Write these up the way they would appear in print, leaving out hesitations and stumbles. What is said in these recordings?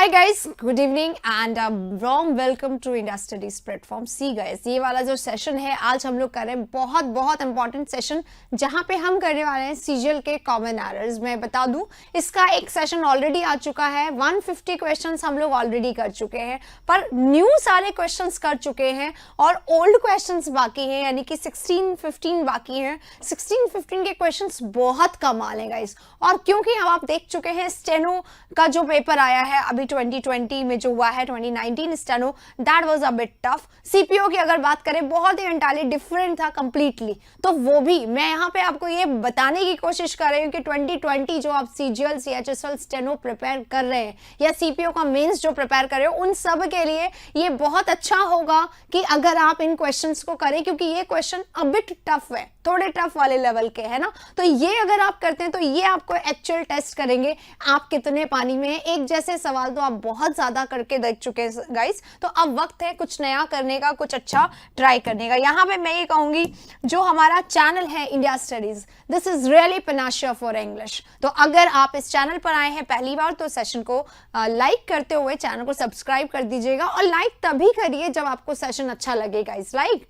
Hi guys, good evening and warm welcome to India studies platform. See guys, ये वाला जो session है आज हम लोग कर रहे हैं बहुत इंपॉर्टेंट सेशन, जहां पे हम करने वाले हैं सीजीएल के कॉमन एरर्स। मैं बता दूं, इसका एक सेशन ऑलरेडी आ चुका है। 150 क्वेश्चंस हम लोग ऑलरेडी कर चुके हैं, पर न्यू सारे क्वेश्चंस कर चुके हैं और ओल्ड क्वेश्चंस बाकी हैं, यानी कि 16-15 बाकी हैं। 16-15 के क्वेश्चंस बहुत कमाल हैं गाइस। और क्योंकि अब आप देख चुके हैं स्टेनो का जो पेपर आया है अभी 2020 में जो हुआ है, 2019 steno, that was a bit tough. CPO की अगर बात करें, बहुत ही एंटायरली डिफरेंट था कंप्लीटली। तो वो भी मैं यहाँ पे आपको ये बताने की कोशिश कर रही हूँ कि 2020 जो आप सीजीएल, सीएचएसएल, स्टेनो प्रिपेयर कर रहे हैं या सीपीओ का मेंस जो प्रिपेयर कर रहे हो, उन सब के लिए ये बहुत अच्छा होगा कि अगर आप इन क्वेश्चंस को करें, क्योंकि ये क्वेश्चन अ बिट टफ है, थोड़े टफ वाले लेवल के है ना। तो ये अगर आप करते हैं तो ये आपको एक्चुअल टेस्ट करेंगे आप कितने पानी में हैं। एक जैसे सवाल तो आप बहुत ज्यादा करके देख चुके हैं गाइस, तो अब वक्त है कुछ नया करने का, कुछ अच्छा ट्राई करने का। यहाँ पे मैं ये कहूंगी, जो हमारा चैनल है India studies, this is really panacea for English. तो अगर आप इस चैनल पर आए हैं पहली बार तो सेशन को लाइक करते हुए चैनल को सब्सक्राइब कर दीजिएगा, और लाइक तभी करिए जब आपको सेशन अच्छा लगे गाइस, लाइक,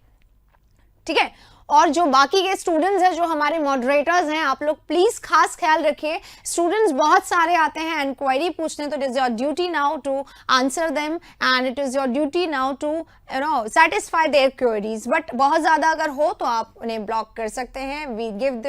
ठीक है। और जो बाकी के स्टूडेंट्स हैं, जो हमारे मॉडरेटर्स हैं, आप लोग प्लीज खास ख्याल रखिए। स्टूडेंट्स बहुत सारे आते हैं इंक्वायरी पूछने, तो it is your duty now to answer them and it is your duty now to satisfy their queries. But बहुत ज्यादा अगर हो तो आप उन्हें ब्लॉक कर सकते हैं। We give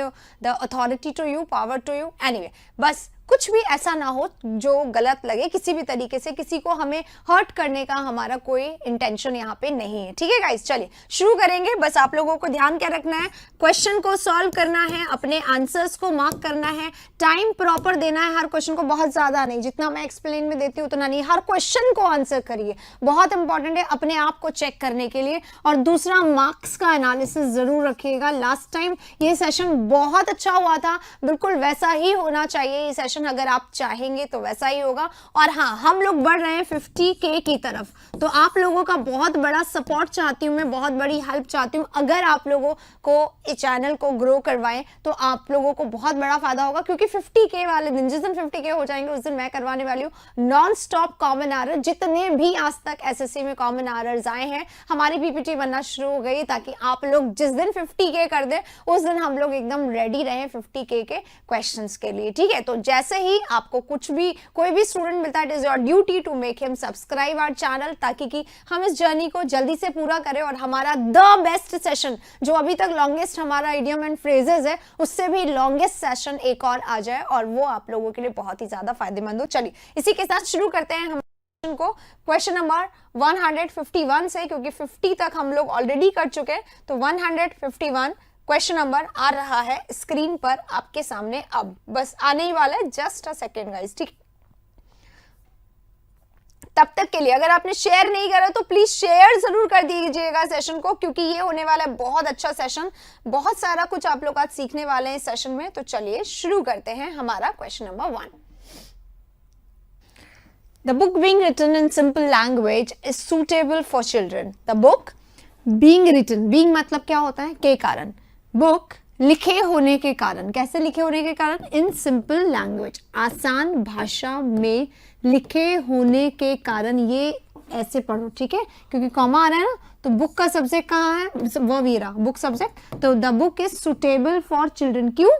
the authority to you, power to you. Anyway, बस कुछ भी ऐसा ना हो जो गलत लगे किसी भी तरीके से, किसी को हमें हर्ट करने का हमारा कोई इंटेंशन यहाँ पे नहीं है, ठीक है गाइस। चलिए शुरू करेंगे। बस आप लोगों को ध्यान क्या रखना है, क्वेश्चन को सॉल्व करना है, अपने आंसर्स को मार्क करना है, टाइम प्रॉपर देना है हर क्वेश्चन को, बहुत ज्यादा नहीं, जितना मैं एक्सप्लेन में देती हूँ उतना नहीं, हर क्वेश्चन को आंसर करिए, बहुत इंपॉर्टेंट है अपने आप को चेक करने के लिए। और दूसरा, मार्क्स का एनालिसिस जरूर रखिएगा। लास्ट टाइम ये सेशन बहुत अच्छा हुआ था, बिल्कुल वैसा ही होना चाहिए ये सेशन, अगर आप चाहेंगे तो वैसा ही होगा। और हाँ, हम लोग बढ़ रहे हैं 50K की तरफ, तो आप लोगों का बहुत बड़ा सपोर्ट चाहती हूँ मैं, बहुत बड़ी हेल्प चाहती हूँ। अगर आप लोगों को इस चैनल को ग्रो करवाएं तो आप लोगों को बहुत बड़ा फायदा होगा, क्योंकि 50K वाले दिन, जिस दिन 50K हो जाएंगे उस दिन मैं करवाने वाली हूँ नॉन स्टॉप कॉमन एरर। जितने भी आज तक एसएससी में कॉमन एरर्स आए हैं, हमारी पीपीटी बनना शुरू हो गई, ताकि आप लोग जिस दिन 50K कर दें उस दिन हम लोग एकदम रेडी रहें 50K के क्वेश्चंस के लिए, ठीक है। तो जैसे ही आपको कुछ भी कोई भी स्टूडेंट मिलता है, it is your duty to make him subscribe our channel, ताकि कि हम इस जर्नी को जल्दी से पूरा करें और हमारा द बेस्ट सेशन, जो अभी तक लॉन्गेस्ट हमारा इडियम एंड फ्रेजेस है, उससे भी लॉन्गेस्ट सेशन एक और आ जाए और वो आप लोगों के लिए बहुत ही ज्यादा फायदेमंद हो। चलिए इसी के साथ शुरू करते हैं हम को क्वेश्चन नंबर 151 से, क्योंकि 50 तक हम लोग ऑलरेडी कर चुके हैं। तो 151 क्वेश्चन नंबर आ रहा है स्क्रीन पर आपके सामने, अब बस आने ही वाला है, जस्ट अ सेकेंड गाइस, ठीक। तब तक के लिए अगर आपने शेयर नहीं करा तो प्लीज शेयर जरूर कर दीजिएगा सेशन को, क्योंकि ये होने वाला है बहुत अच्छा सेशन, बहुत सारा कुछ आप लोग आज सीखने वाले हैं इस सेशन में। तो चलिए शुरू करते हैं हमारा question number 1। The book being written in simple language is suitable for children. The book being written, being मतलब क्या होता है, के कारण, बुक लिखे होने के कारण, कैसे लिखे होने के कारण, इन सिंपल लैंग्वेज, आसान भाषा में लिखे होने के कारण, ये ऐसे पढ़ो, ठीक है, क्योंकि कॉमा आ रहा है ना। तो बुक का सब्जेक्ट कहाँ है, वो भी रहा बुक सब्जेक्ट, तो the book is suitable for children, क्यों,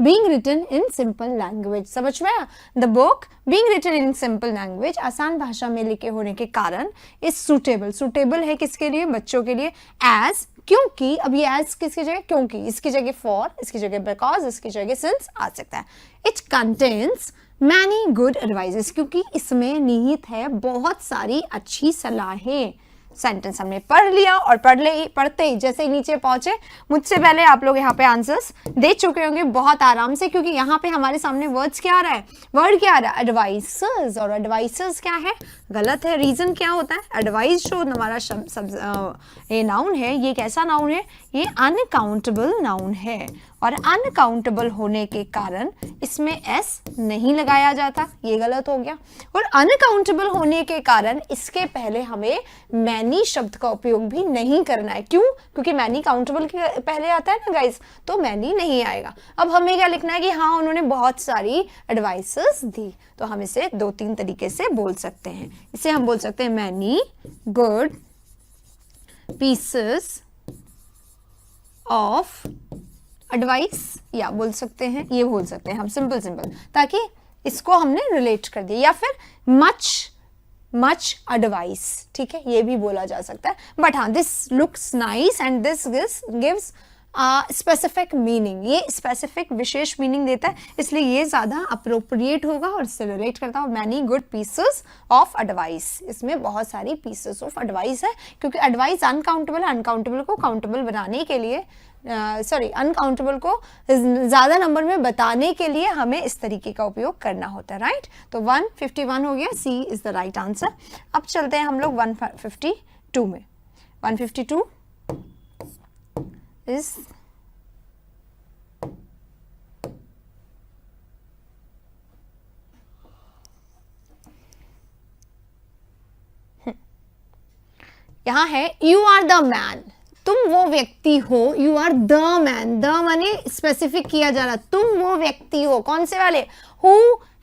being written in simple language, समझ में आया। The book being written in simple language, आसान भाषा में लिखे होने के कारण, इज सुटेबल, सुटेबल है किसके लिए, बच्चों के लिए, एज, क्योंकि, अब ये एज किसकी जगह, क्योंकि, इसकी जगह फॉर, इसकी जगह बिकॉज, इसकी जगह सिंस आ सकता है। It contains many good advises, क्योंकि इसमें निहित है बहुत सारी अच्छी सलाहें। सेंटेंस हमने पढ़ लिया और पढ़ते ही जैसे ही नीचे पहुंचे, मुझसे पहले आप लोग यहाँ पे आंसर्स दे चुके होंगे बहुत आराम से, क्योंकि यहाँ पे हमारे सामने वर्ड्स क्या आ रहा है, वर्ड क्या आ रहा है, एडवाइसर्स, और एडवाइसर्स क्या है, गलत है। रीजन क्या होता है, एडवाइस जो हमारा ये नाउन है, ये कैसा नाउन है, ये अनकाउंटेबल नाउन है, और अनकाउंटेबल होने के कारण इसमें एस नहीं लगाया जाता, ये गलत हो गया। और अनकाउंटेबल होने के कारण इसके पहले हमें मैनी शब्द का उपयोग भी नहीं करना है। क्यों? क्योंकि मैनी काउंटेबल के पहले आता है ना गाइस, तो मैनी नहीं आएगा। अब हमें क्या लिखना है कि हाँ उन्होंने बहुत सारी एडवाइसेस दी, तो हम इसे 2-3 तरीके से बोल सकते हैं। इसे हम बोल सकते हैं many good pieces of advice, या बोल सकते हैं, ये बोल सकते हैं हम सिंपल, ताकि इसको हमने रिलेट कर दिया, या फिर मच एडवाइस, ठीक है, ये भी बोला जा सकता है। बट हाँ, this looks nice and this gives specific meaning, ये स्पेसिफिक विशेष मीनिंग देता है, इसलिए ये ज्यादा अप्रोप्रिएट होगा और इससे रिलेट करता है। Many good pieces of advice, इसमें बहुत सारी पीसेस ऑफ एडवाइस है, क्योंकि एडवाइस अनकाउंटेबल है, अनकाउंटेबल को काउंटेबल बनाने के लिए अनकाउंटेबल को ज्यादा नंबर में बताने के लिए हमें इस तरीके का उपयोग करना होता है, राइट। तो 151 हो गया, सी इज द राइट आंसर। अब चलते हैं हम लोग 152 में। 152 इज यहां है यू आर द मैन, तुम वो व्यक्ति हो, you are the man, the माने स्पेसिफिक किया जा रहा, तुम वो व्यक्ति हो, कौन से वाले, हु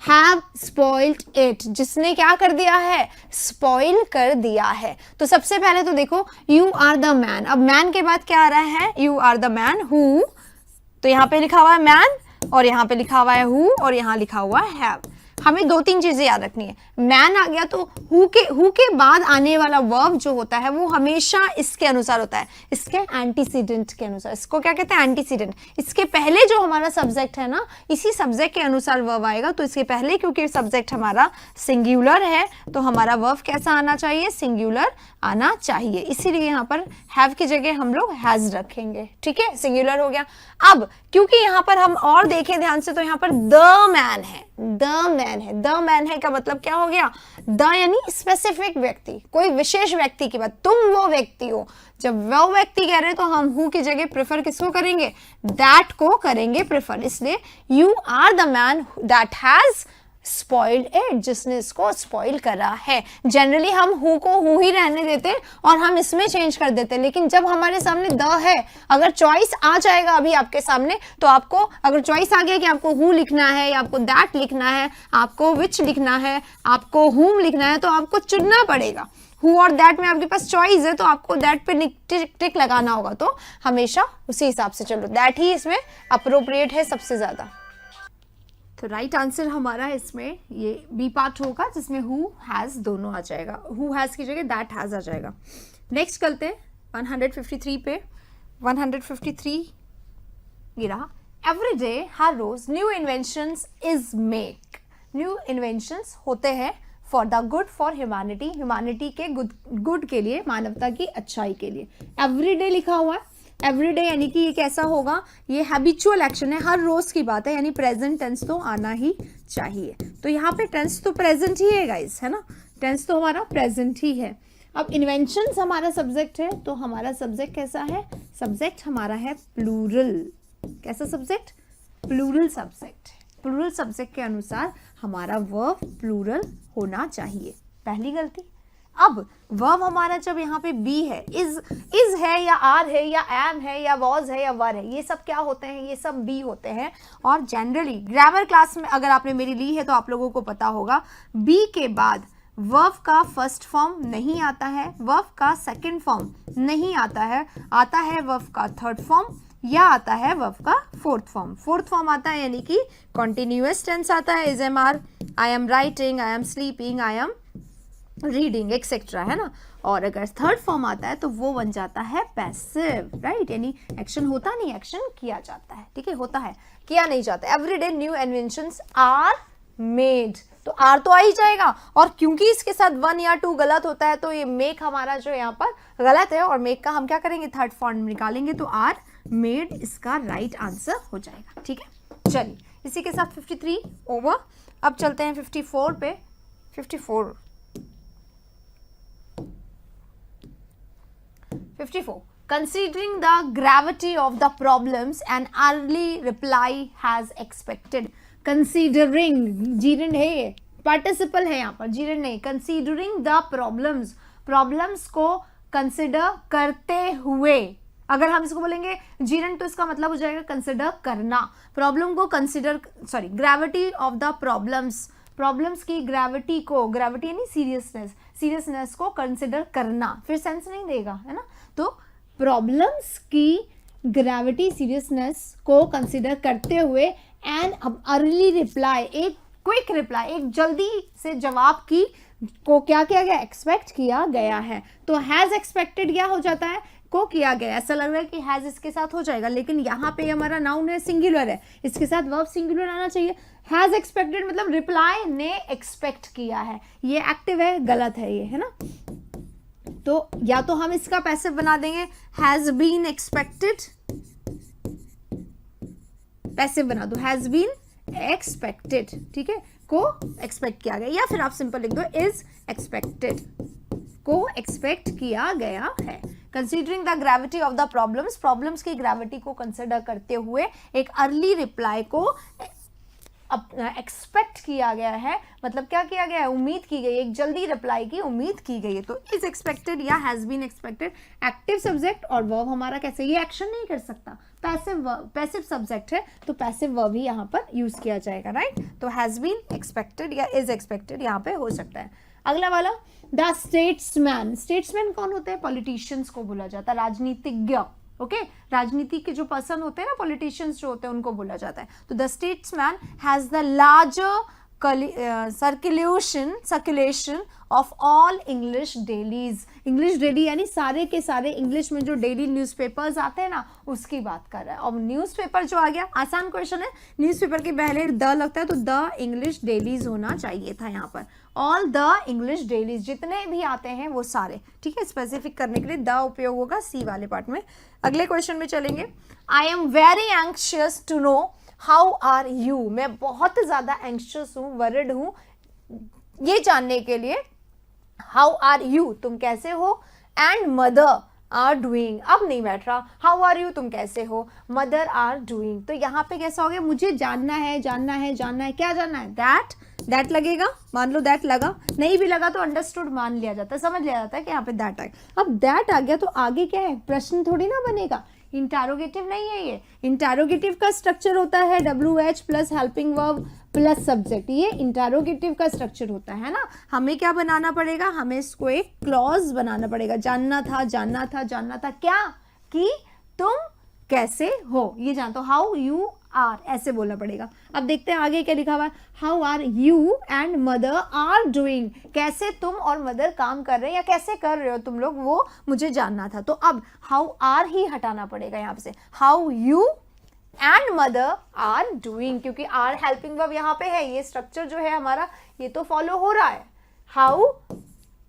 हैव स्पॉइल्ड इट, जिसने क्या कर दिया है, स्पॉइल कर दिया है। तो सबसे पहले तो देखो यू आर द मैन, अब मैन के बाद क्या आ रहा है, you are the man who, तो यहां पे लिखा हुआ है मैन और यहां पे लिखा हुआ है हु और यहां लिखा हुआ है हैव। हमें 2-3 चीजें याद रखनी है। मैन आ गया तो हु के बाद आने वाला वर्ब जो होता है वो हमेशा इसके अनुसार होता है, इसके एंटीसीडेंट के अनुसार। इसको क्या कहते हैं, एंटीसीडेंट। इसके पहले जो हमारा सब्जेक्ट है ना, इसी सब्जेक्ट के अनुसार वर्ब आएगा। तो इसके पहले क्योंकि सब्जेक्ट हमारा सिंगुलर है तो हमारा वर्ब कैसा आना चाहिए, सिंगुलर आना चाहिए। इसीलिए यहाँ पर हैव की जगह हम लोग हैज रखेंगे, ठीक है, सिंगुलर हो गया। अब क्योंकि यहाँ पर हम और देखें ध्यान से तो यहाँ पर द मैन है, द मैन है, द मैन है का मतलब क्या हो गया, द यानी स्पेसिफिक व्यक्ति, कोई विशेष व्यक्ति की बात, तुम वो व्यक्ति हो। जब वो व्यक्ति कह रहे हैं तो हम हु की जगह प्रेफर किसको करेंगे, दैट को करेंगे प्रेफर। इसलिए you are the man that has spoiled it, जिसने इसको स्पॉइल करा है। जनरली हम हु को हु ही रहने देते और हम इसमें चेंज कर देते, लेकिन जब हमारे सामने द है, अगर चॉइस आ जाएगा अभी आपके सामने, तो आपको अगर चॉइस आ गया कि आपको हु लिखना है या आपको दैट लिखना है, आपको विच लिखना है, आपको हुम लिखना है, तो आपको चुनना पड़ेगा। हु और दैट में आपके पास चॉइस है तो आपको दैट पे टिक लगाना होगा, तो हमेशा उसी हिसाब से चलो, दैट ही इसमें अप्रोप्रिएट है सबसे ज्यादा। तो राइट आंसर हमारा इसमें ये बी पार्ट होगा, जिसमें हु हैज दोनों आ जाएगा, हु हैज की जगह दैट हैज आ जाएगा। नेक्स्ट करते हैं 153 पे। 153 ये रहा, एवरी डे हर रोज new inventions is make, new inventions होते हैं for the good for humanity, humanity के गुड के लिए, मानवता की अच्छाई के लिए। एवरी डे लिखा हुआ है, एवरी डे यानी कि ये कैसा होगा, ये हैबिचुअल एक्शन है, हर रोज की बात है, यानी प्रेजेंट टेंस तो आना ही चाहिए। तो यहाँ पे टेंस तो प्रेजेंट ही है गाइस, है ना, टेंस तो हमारा प्रेजेंट ही है। अब इन्वेंशंस हमारा सब्जेक्ट है, तो हमारा सब्जेक्ट कैसा है, सब्जेक्ट हमारा है प्लूरल। कैसा subject, plural subject. Plural subject के अनुसार हमारा वर्ब प्लूरल होना चाहिए, पहली गलती। अब वर्ब हमारा जब यहाँ पे बी है, इज है या आर है या एम है या वॉज है या वर है, ये सब क्या होते हैं, ये सब बी होते हैं। और जनरली ग्रामर क्लास में अगर आपने मेरी ली है तो आप लोगों को पता होगा, बी के बाद वर्ब का फर्स्ट फॉर्म नहीं आता है, वर्ब का सेकंड फॉर्म नहीं आता है, आता है वर्ब का थर्ड फॉर्म या आता है वर्ब का फोर्थ फॉर्म। फोर्थ फॉर्म आता है यानी कि कॉन्टिन्यूअस टेंस आता है, is am are, I am writing, I am sleeping, I am reading etcetera, है ना। और अगर थर्ड फॉर्म आता है तो वो बन जाता है पैसिव, राइट, यानी एक्शन होता नहीं, एक्शन किया जाता है, ठीक है, होता है, किया नहीं जाता। Everyday new inventions are made, तो आर तो आ ही जाएगा, और क्योंकि इसके साथ 1 या 2 गलत होता है तो ये मेक हमारा जो यहाँ पर गलत है, और मेक का हम क्या करेंगे, थर्ड फॉर्म निकालेंगे, तो आर मेड इसका राइट आंसर हो जाएगा, ठीक है। चलिए इसी के साथ 53 ओवर। अब चलते हैं 54 पे। 54 Considering the gravity of the problems, an early reply has expected. Considering, Jiran है, पार्टिसिपल है यहाँ पर, जीरन नहीं, considering the problems, प्रॉब्लम्स को कंसिडर करते हुए। अगर हम इसको बोलेंगे जीरन तो इसका मतलब हो जाएगा कंसिडर करना। प्रॉब्लम को consider, sorry, gravity of the problems, problems की ग्रेविटी को, ग्रेविटी यानी सीरियसनेस, सीरियसनेस को कंसिडर करना, फिर सेंस नहीं देगा, है ना। तो प्रॉब्लम्स की ग्रेविटी, सीरियसनेस को कंसिडर करते हुए एंड अर्ली रिप्लाई, एक क्विक रिप्लाई, एक जल्दी से जवाब की को क्या किया गया, एक्सपेक्ट किया गया है। तो हैज एक्सपेक्टेड क्या हो जाता है, को किया गया। ऐसा लग रहा है कि हैज इसके साथ हो जाएगा, लेकिन यहाँ पे हमारा नाउन है, सिंगुलर है, इसके साथ वर्ब सिंगुलर आना चाहिए। हैज एक्सपेक्टेड मतलब रिप्लाई ने एक्सपेक्ट किया है, ये एक्टिव है, गलत है ये, है ना। तो या तो हम इसका पैसिव बना देंगे, हैज बीन एक्सपेक्टेड, पैसिव बना दो, हैज बीन एक्सपेक्टेड, ठीक है, को एक्सपेक्ट किया गया, या फिर आप सिंपल लिख दो इज एक्सपेक्टेड, को एक्सपेक्ट किया गया है। Considering the gravity of the problems, problems की ग्रेविटी को कंसिडर करते हुए एक अर्ली रिप्लाई को एक्सपेक्ट किया गया है, मतलब क्या किया गया है, उम्मीद की गई, एक जल्दी रिप्लाई की उम्मीद की गई है। तो इज एक्सपेक्टेड या has been expected, active subject और वर्ब हमारा कैसे, ये एक्शन नहीं कर सकता, पैसिव सब्जेक्ट है, तो पैसिव वर्ब ही यहाँ पर यूज किया जाएगा, राइट। तो हैज बीन एक्सपेक्टेड या इज एक्सपेक्टेड यहाँ पे हो सकता है। अगला वाला, द स्टेट्समैन, स्टेट्समैन कौन होते हैं, पॉलिटिशियंस को बोला जाता है, राजनीतिज्ञ, ओके, राजनीति के जो पर्सन होते हैं ना, पॉलिटिशियंस जो होते हैं उनको बोला जाता है। तो the statesman has the larger circulation of all English dailies, English daily यानी सारे के सारे इंग्लिश में जो डेली न्यूज़पेपर्स आते हैं ना, उसकी बात कर रहा है। और न्यूज़पेपर जो आ गया, आसान क्वेश्चन है, न्यूज़पेपर के पहले द लगता है, तो द इंग्लिश डेलीज होना चाहिए था यहाँ पर। ऑल द इंग्लिश डेलीज, जितने भी आते हैं वो सारे, ठीक है, स्पेसिफिक करने के लिए द उपयोग होगा सी वाले पार्ट में। अगले क्वेश्चन में चलेंगे, I am very anxious to know how are you, मैं बहुत ज्यादा एंक्शियस हूँ, वरिड हूँ ये जानने के लिए, हाउ आर यू, तुम कैसे हो, एंड मदर आर डूइंग, अब नहीं बैठ रहा, हाउ आर यू, तुम कैसे हो, मदर आर डूइंग। तो यहाँ पे कैसा हो गया, मुझे जानना है, जानना है, जानना है, क्या जानना है, दैट लगेगा, मान लो दैट लगा, नहीं भी लगा तो अंडरस्टूड मान लिया जाता है, समझ लिया जाता है कि यहाँ पे दैट आएगा। अब दैट आ गया तो आगे क्या है, प्रश्न थोड़ी ना बनेगा, इंटरोगेटिव नहीं है ये। इंटरोगेटिव का स्ट्रक्चर होता है WH plus helping verb plus subject, ये इंटरोगेटिव का स्ट्रक्चर होता है ना। हमें क्या बनाना पड़ेगा, हमें इसको एक क्लॉज बनाना पड़ेगा, जानना था, जानना था, जानना था क्या, कि तुम कैसे हो, ये जानते हो, हाउ यू आर, ऐसे बोलना पड़ेगा। अब देखते हैं आगे क्या लिखा हुआ है, how are you and mother are doing, कैसे तुम और मदर काम कर रहे हैं या कैसे कर रहे हो तुम लोग, वो मुझे जानना था। तो अब हाउ आर ही हटाना पड़ेगा यहाँ से, how you and mother are doing, क्योंकि आर हेल्पिंग वर्ब यहाँ पे है, ये स्ट्रक्चर जो है हमारा ये तो फॉलो हो रहा है। How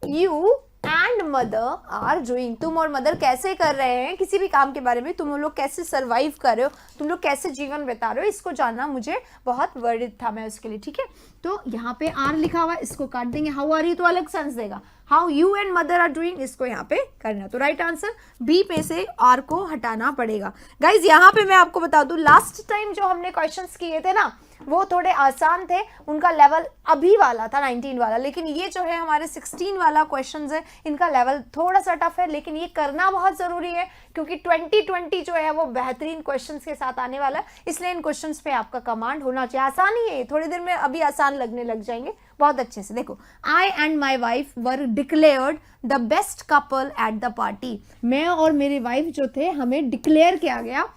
you and mother are doing, तुम और मदर कैसे कर रहे हैं किसी भी काम के बारे में, तुम लोग कैसे सर्वाइव कर रहे हो, तुम लोग कैसे जीवन बिता रहे हो, इसको जानना मुझे बहुत वर्डित था मैं उसके लिए, ठीक है। तो यहाँ पे आर लिखा हुआ है, इसको काट देंगे, हाउ आर यू तो अलग सेंस देगा, how you and mother are doing इसको यहाँ पे करना। तो राइट आंसर बी पे से आर को हटाना पड़ेगा। गाइज यहाँ पे मैं आपको बता दूं, लास्ट टाइम जो हमने क्वेश्चंस किए थे ना वो थोड़े आसान थे, उनका लेवल अभी वाला था 19 वाला, लेकिन ये जो है हमारे 16 वाला क्वेश्चंस है, इनका लेवल थोड़ा सा टफ है, लेकिन ये करना बहुत ज़रूरी है क्योंकि 2020 जो है वो बेहतरीन क्वेश्चंस के साथ आने वाला है, इसलिए इन क्वेश्चंस पे आपका कमांड होना चाहिए। आसान ही है, थोड़ी देर में अभी आसान लगने लग जाएंगे बहुत अच्छे से। देखो, I and my wife were declared the best couple at the party, मैं और मेरी वाइफ जो थे हमें डिक्लेयर किया गया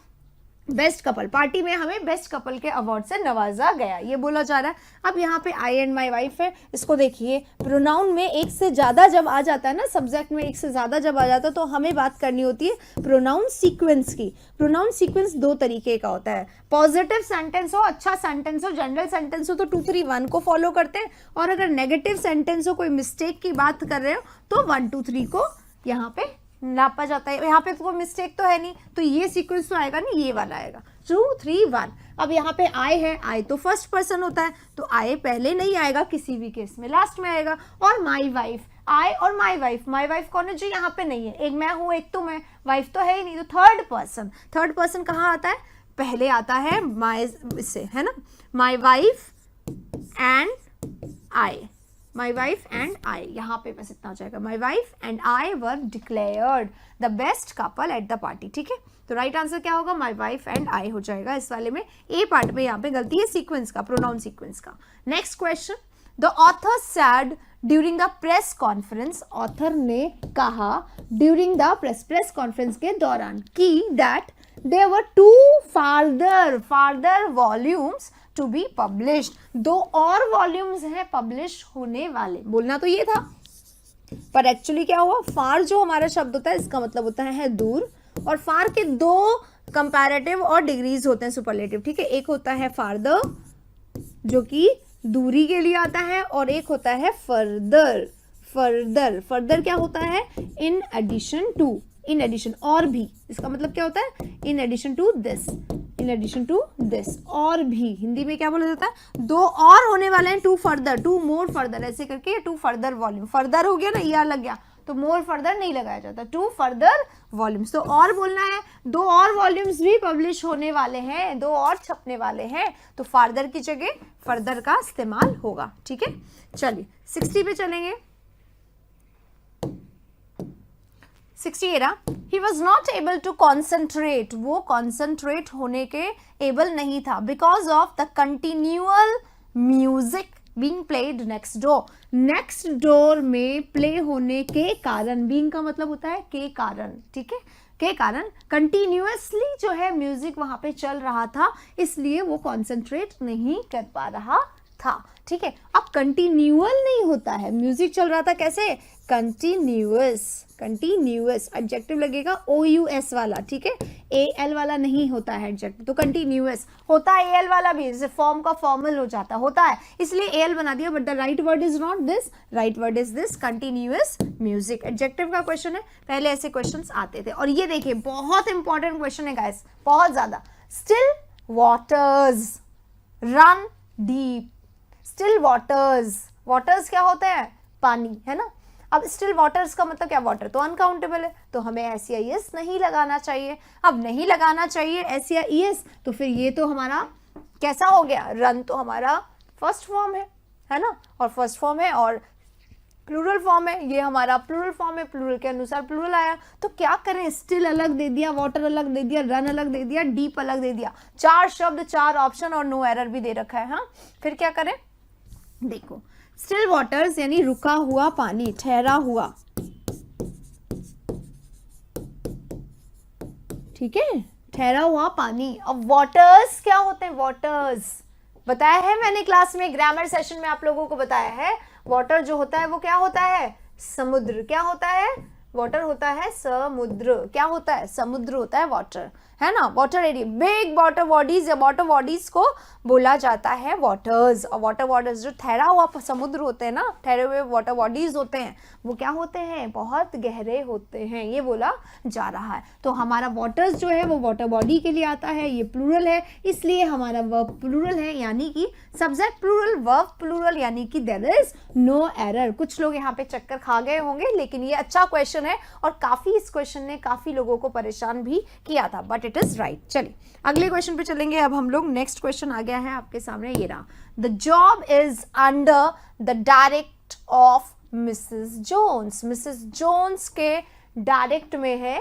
बेस्ट कपल, पार्टी में हमें बेस्ट कपल के अवार्ड से नवाजा गया, ये बोला जा रहा है। अब यहाँ पे आई एंड माई वाइफ है, इसको देखिए, प्रोनाउन में एक से ज़्यादा जब आ जाता है ना, सब्जेक्ट में एक से ज़्यादा जब आ जाता है तो हमें बात करनी होती है प्रोनाउन सीक्वेंस की। प्रोनाउन सीक्वेंस दो तरीके का होता है, पॉजिटिव सेंटेंस हो, अच्छा सेंटेंस हो, जनरल सेंटेंस हो तो 2 3 1 को फॉलो करते हैं, और अगर नेगेटिव सेंटेंस हो, कोई मिस्टेक की बात कर रहे हो तो 1 2 3 को यहाँ पे नापा जाता है। यहाँ पे तो कोई मिस्टेक तो है नहीं, तो ये सीक्वेंस तो आएगा नहीं, ये वाला आएगा 2 3 1। अब यहाँ पे आई है, आई तो फर्स्ट पर्सन होता है तो आई पहले नहीं आएगा किसी भी केस में, लास्ट में आएगा। और माई वाइफ, आई और माई वाइफ कौन है जो यहाँ पे नहीं है, एक मैं हूँ एक तुम है, वाइफ तो है ही नहीं, तो थर्ड पर्सन कहाँ आता है, पहले आता है माई से, है ना, my wife and I, my wife and I, यहाँ पे बस इतना हो जाएगा, my wife and I were declared the best couple at the party, ठीक है। तो राइट आंसर क्या होगा, माई वाइफ एंड आई हो जाएगा इस वाले में। ए पार्ट में यहाँ पे गलती है सीक्वेंस का, प्रोनाउन सीक्वेंस का। Next question, the author said during the press conference, author ने कहा ड्यूरिंग द प्रेस कॉन्फ्रेंस के दौरान कि that there were 2 farther volumes to be published, 2 और वॉल्यूम्स हैं पब्लिश होने वाले। बोलना तो ये था, पर एक्चुअली क्या हुआ, फार जो हमारा शब्द होता है इसका मतलब होता है दूर, और फार के 2 कंपैरेटिव और डिग्रीज होते हैं सुपरलेटिव, ठीक है। एक होता है फार्दर जो कि दूरी के लिए आता है, और एक होता है फर्दर। फर्दर क्या होता है, in addition to, in addition और भी, इसका मतलब क्या होता है, in addition to this, in addition to this, और भी। हिंदी में क्या बोला जाता है, 2 और होने वाले हैं, 2 फर्दर, 2 मोर फर्दर, ऐसे करके 2 फर्दर वॉल्यूम, फर्दर हो गया ना, ईआर लग गया तो मोर फर्दर नहीं लगाया जाता, 2 फर्दर वॉल्यूम्स। तो और बोलना है, 2 और वॉल्यूम्स भी पब्लिश होने वाले हैं, 2 और छपने वाले हैं, तो फार्दर की जगह फर्दर का इस्तेमाल होगा, ठीक है। चलिए 60 पे चलेंगे। 60 रहा, he was not able to concentrate, वो कॉन्सेंट्रेट होने के एबल नहीं था, because of the continual music being played next door, next door में प्ले होने के कारण, बीइंग का मतलब होता है के कारण, ठीक है, के कारण कंटिन्यूअसली जो है म्यूजिक वहां पे चल रहा था, इसलिए वो कॉन्सेंट्रेट नहीं कर पा रहा था, ठीक है। अब कंटिन्यूअल नहीं होता है, म्यूजिक चल रहा था कैसे, कंटिन्यूअस, कंटिन्यूअस एडजेक्टिव लगेगा OUS वाला, ठीक है, AL वाला नहीं होता है एडजेक्टिव, तो कंटिन्यूअस होता है, AL वाला भी, जैसे फॉर्म का फॉर्मल हो जाता होता है, इसलिए AL बना दिया, but the right word is not this, right word is this, continuous music. Adjective का क्वेश्चन है, पहले ऐसे क्वेश्चंस आते थे, और ये देखिए बहुत इंपॉर्टेंट क्वेश्चन है गाइस, बहुत ज्यादा। Still waters run deep, still waters, waters क्या होते हैं, पानी, है ना। अब स्टिल वाटर्स का मतलब क्या, वाटर तो अनकाउंटेबल है, तो हमें SEIS नहीं लगाना चाहिए। अब नहीं लगाना चाहिए SEIS, तो फिर ये तो हमारा कैसा हो गया, रन तो हमारा फर्स्ट फॉर्म है ना, और फर्स्ट फॉर्म है और प्लूरल फॉर्म है, ये हमारा प्लूरल फॉर्म है, प्लूरल के अनुसार प्लूरल आया, तो क्या करें, स्टिल अलग दे दिया, वाटर अलग दे दिया, रन अलग दे दिया, डीप अलग दे दिया, 4 शब्द 4 ऑप्शन और नो एरर भी दे रखा है। हाँ, फिर क्या करें, देखो स्टिल वाटर्स यानी रुका हुआ पानी, ठहरा हुआ, ठीक है, ठहरा हुआ पानी। अब वाटर्स क्या होते हैं, वाटर्स बताया है मैंने क्लास में, ग्रामर सेशन में आप लोगों को बताया है, वाटर जो होता है वो क्या होता है, समुद्र। क्या होता है, वाटर होता है समुद्र, क्या होता है, समुद्र होता है वाटर, है ना। Water area, big water bodies या वाटर बॉडीज को बोला जाता है वाटर्स, और वाटर बॉडीज जो ठहरा हुआ समुद्र होते हैं ना, ठहरे हुए वाटर बॉडीज होते हैं, वो क्या होते हैं, बहुत गहरे होते हैं, ये बोला जा रहा है। तो हमारा वाटर्स जो है वो वाटर बॉडी के लिए आता है, ये प्लूरल है, इसलिए हमारा वर्ब प्लूरल है, यानी कि सब्जेक्ट प्लूरल, वर्ब प्लूरल, यानी कि देयर इज नो एरर। कुछ लोग यहाँ पे चक्कर खा गए होंगे, लेकिन ये अच्छा क्वेश्चन है, और काफी इस क्वेश्चन ने काफी लोगों को परेशान भी किया था, बट इट इज राइट। चलिए अगले क्वेश्चन पे चलेंगे अब हम लोग। नेक्स्ट क्वेश्चन आ गया है आपके सामने, ये रहा, the job is under the direct of Mrs Jones. Mrs Jones के डायरेक्ट में है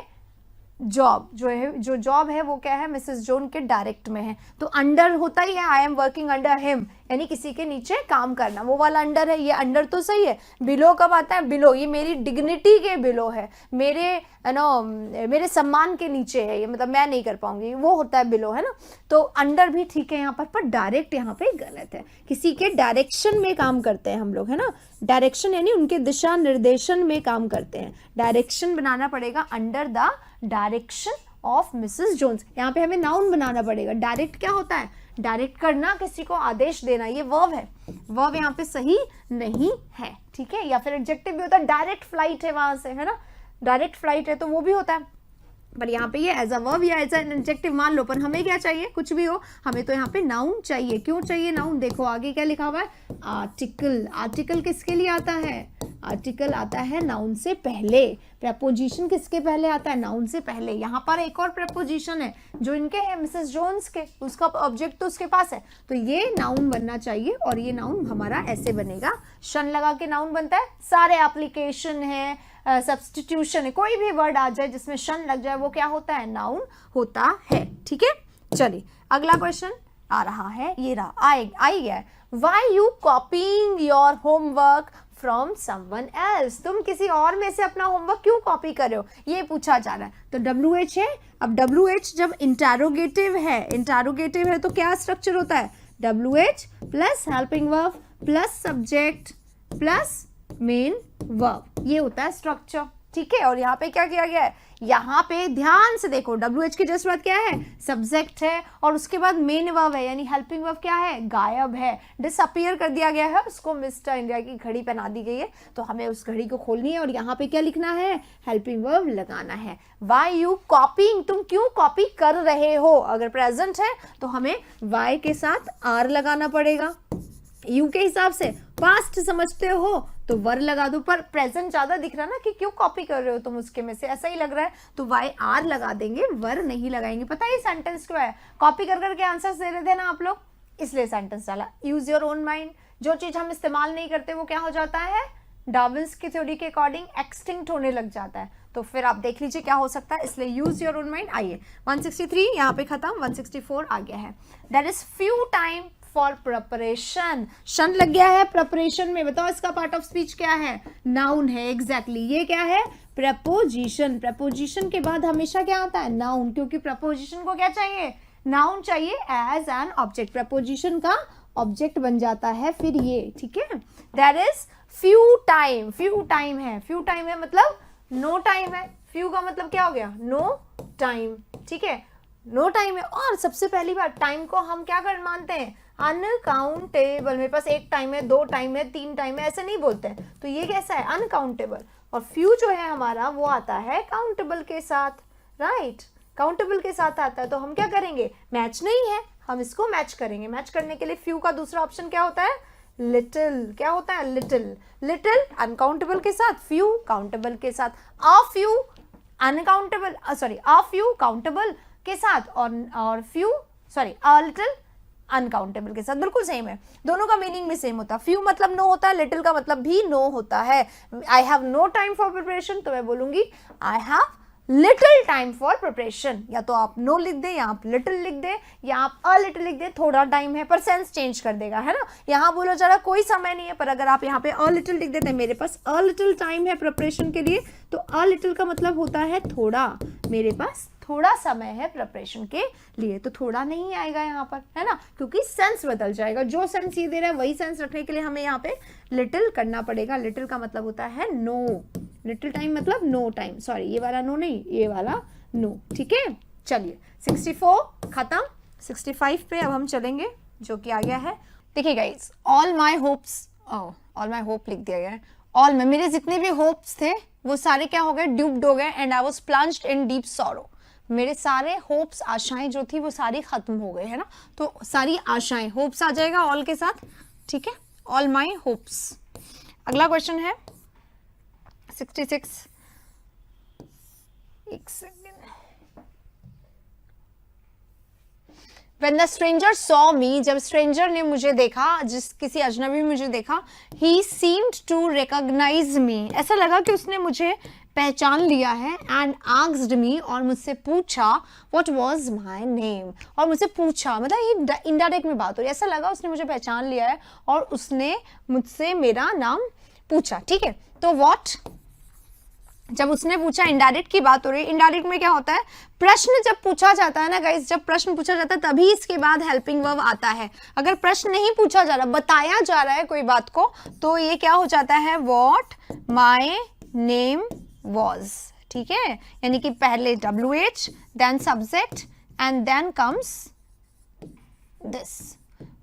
जॉब, जो है जो जॉब है वो क्या है, मिसेस जोन के डायरेक्ट में है, तो अंडर होता ही है, I am working under him, यानी किसी के नीचे काम करना, वो वाला अंडर है, ये अंडर तो सही है। बिलो कब आता है, बिलो ये मेरी डिग्निटी के बिलो है, मेरे मेरे सम्मान के नीचे है ये, मतलब मैं नहीं कर पाऊंगी, वो होता है बिलो, है ना। तो अंडर भी ठीक है यहाँ पर डायरेक्ट यहाँ पे गलत है, किसी के डायरेक्शन में काम करते हैं हम लोग, है ना। डायरेक्शन यानी उनके दिशा निर्देशन में काम करते हैं, डायरेक्शन बनाना पड़ेगा, under the direction of Mrs Jones. यहाँ पे हमें नाउन बनाना पड़ेगा। डायरेक्ट क्या होता है, डायरेक्ट करना, किसी को आदेश देना, ये वर्ब है, वर्ब यहाँ पे सही नहीं है, ठीक है। या फिर एडजेक्टिव भी होता है, डायरेक्ट फ्लाइट है वहां से, है ना, डायरेक्ट फ्लाइट है तो वो भी होता है, पर यहाँ पे ये एज अ वर्ब या एज एन एडजेक्टिव मान लो, पर हमें क्या चाहिए, कुछ भी हो, हमें तो यहाँ पे नाउन चाहिए। क्यों चाहिए नाउन, देखो आगे क्या लिखा हुआ है, आर्टिकल। आर्टिकल किसके लिए आता है, आर्टिकल आता है नाउन से पहले। प्रपोजिशन किसके पहले आता है, नाउन से पहले। यहाँ पर एक और प्रपोजिशन है जो इनके है मिसेस जोन्स के, उसका ऑब्जेक्ट तो उसके पास है, तो ये नाउन बनना चाहिए और ये नाउन हमारा ऐसे बनेगा, शन लगा के नाउन बनता है। सारे एप्लीकेशन है, सब्स्टिट्यूशन है, कोई भी वर्ड आ जाए जिसमें शन लग जाए वो क्या होता है, नाउन होता है। ठीक है, चलिए अगला क्वेश्चन आ रहा है, ये रहा, आई गया। Why you कॉपिंग your homework from someone else, तुम किसी और में से अपना होमवर्क क्यों कॉपी कर रहे हो, ये पूछा जा रहा है। तो WH है, अब WH जब इंटरोगेटिव है तो क्या स्ट्रक्चर होता है, WH plus helping verb plus subject plus main verb, ये होता है स्ट्रक्चर। ठीक है, और यहाँ पे क्या किया गया है, यहाँ पे ध्यान से देखो, WH की जस्ट बाद क्या है, सब्जेक्ट है, और उसके बाद मेन वर्ब है, यानी हेल्पिंग वर्ब क्या है, गायब है, डिसअपीयर कर दिया गया है, उसको मिस्टर इंडिया की घड़ी पहना दी गई है, तो हमें उस घड़ी को खोलनी है और यहाँ पे क्या लिखना है, हेल्पिंग वर्ब लगाना है। वाई यू कॉपिंग, तुम क्यों कॉपी कर रहे हो, अगर प्रेजेंट है तो हमें वाई के साथ आर लगाना पड़ेगा, यू के हिसाब से पास्ट समझते हो तो वर लगा दो, पर प्रेजेंट ज्यादा दिख रहा ना कि क्यों कॉपी कर रहे हो तुम उसके में से, ऐसा ही लग रहा है, तो वाई आर लगा देंगे, वर नहीं लगाएंगे। पता है ये सेंटेंस क्यों है, कॉपी कर करके आंसर्स दे रहे थे ना आप लोग, इसलिए सेंटेंस डाला। यूज योर ओन माइंड, जो चीज हम इस्तेमाल नहीं करते वो क्या हो जाता है, डार्विन्स की थ्योरी के अकॉर्डिंग एक्सटिंक्ट होने लग जाता है, तो फिर आप देख लीजिए क्या हो सकता है, इसलिए यूज योर ओन माइंड। आइए 163 यहाँ पे खत्म, 164 आ गया है। That is few time for preparation, शन लग गया है प्रिपरेशन में, बताओ इसका पार्ट ऑफ स्पीच क्या है, नाउन है, एग्जैक्टली ये क्या है, प्रपोजिशन। प्रपोजिशन के बाद हमेशा क्या आता है, नाउन, क्योंकि प्रपोजिशन को क्या चाहिए, नाउन चाहिए एज एन ऑब्जेक्ट, प्रपोजिशन का ऑब्जेक्ट बन जाता है फिर ये। ठीक है, that is few time, few time है, फ्यू टाइम है मतलब नो टाइम है, फ्यू का मतलब क्या हो गया, नो टाइम। ठीक है, नो टाइम है, और सबसे पहली बार टाइम को हम क्या कर मानते हैं, अनकाउंटेबल। मेरे पास एक टाइम है, दो टाइम है, तीन टाइम है, ऐसे नहीं बोलते हैं, तो ये कैसा है, अनकाउंटेबल। और फ्यू जो है हमारा वो आता है काउंटेबल के साथ, राइट, काउंटेबल के साथ आता है, तो हम क्या करेंगे, मैच नहीं है, हम इसको मैच करेंगे। मैच करने के लिए फ्यू का दूसरा ऑप्शन क्या होता है, लिटिल, क्या होता है, लिटिल। लिटिल अनकाउंटेबल के साथ, फ्यू काउंटेबल के साथ, a few uncountable, sorry a few countable के साथ, और few sorry a little uncountable के साथ, बिल्कुल सेम है, दोनों का मीनिंग भी सेम होता है। फ्यू मतलब नो होता है, लिटिल का मतलब भी नो होता है। I have no time for preparation, तो मैं बोलूंगी I have little time for preparation, या तो आप नो लिख दे या आप लिटिल लिख दे या आप अ लिटिल लिख दे, थोड़ा टाइम है पर सेंस चेंज कर देगा, है ना। यहाँ बोलो जरा कोई समय नहीं है, पर अगर आप यहाँ पे अ लिटिल लिख देते हैं, मेरे पास अ लिटिल टाइम है प्रिपरेशन के लिए, तो अ लिटिल का मतलब होता है थोड़ा, मेरे पास थोड़ा समय है प्रिपरेशन के लिए, तो थोड़ा नहीं आएगा यहाँ पर, है ना, क्योंकि सेंस बदल जाएगा, जो सेंस ये दे रहा है वही सेंस रखने के लिए हमें यहाँ पे लिटिल करना पड़ेगा। लिटिल का मतलब होता है नो, लिटिल टाइम मतलब नो टाइम, सॉरी ये वाला नो नहीं, ये वाला नो। ठीक है, चलिए 64 खत्म, 65 पे अब हम चलेंगे, जो कि आ गया है, देखिए guys, all my hopes, all my hope लिख दिया गया है, ऑल में मेरे जितने भी होप्स थे वो सारे क्या हो गए, ड्यूब्ड हो गए, and I was plunged in deep sorrow. मेरे सारे होप्स, आशाएं जो थी वो सारी खत्म हो गए, है ना, तो सारी आशाएं, होप्स आ जाएगा ऑल के साथ। ठीक है, ऑल माई होप्स। अगला क्वेश्चन है 66, एक second. When the stranger saw me, जब स्ट्रेंजर ने मुझे देखा, किसी अजनबी मुझे देखा, he seemed to recognize me, ऐसा लगा कि उसने मुझे पहचान लिया है, एंड asked me, और मुझसे पूछा what was my name, और मुझसे पूछा, मतलब ये इनडायरेक्ट में बात हो रही है, ऐसा लगा उसने मुझे पहचान लिया है और उसने मुझसे मेरा नाम पूछा। ठीक है, तो what, जब उसने पूछा, इनडायरेक्ट की बात हो रही है। इनडायरेक्ट में क्या होता है, प्रश्न जब पूछा जाता है ना गाइस, जब प्रश्न पूछा जाता है तभी इसके बाद हेल्पिंग वर्ब आता है। अगर प्रश्न नहीं पूछा जा रहा, बताया जा रहा है कोई बात को, तो ये क्या हो जाता है, व्हाट माय नेम वाज। ठीक है, यानी कि पहले WH, then subject, and then comes this,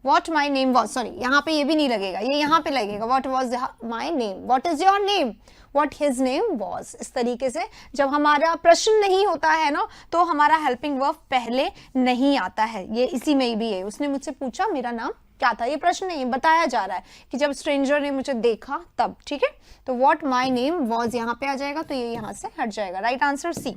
what my name was, sorry यहाँ पे ये भी नहीं लगेगा, ये यहाँ पे लगेगा, what was my name, what is your name, what his name was. इस तरीके से जब हमारा प्रश्न नहीं होता है ना तो हमारा हेल्पिंग वर्ब पहले नहीं आता है। ये इसी में ही भी है, उसने मुझसे पूछा मेरा नाम क्या था, ये प्रश्न नहीं बताया जा रहा है कि जब स्ट्रेंजर ने मुझे देखा तब। ठीक है, तो व्हाट माय नेम वाज यहाँ पे आ जाएगा, तो ये यहाँ से हट जाएगा। Right answer C.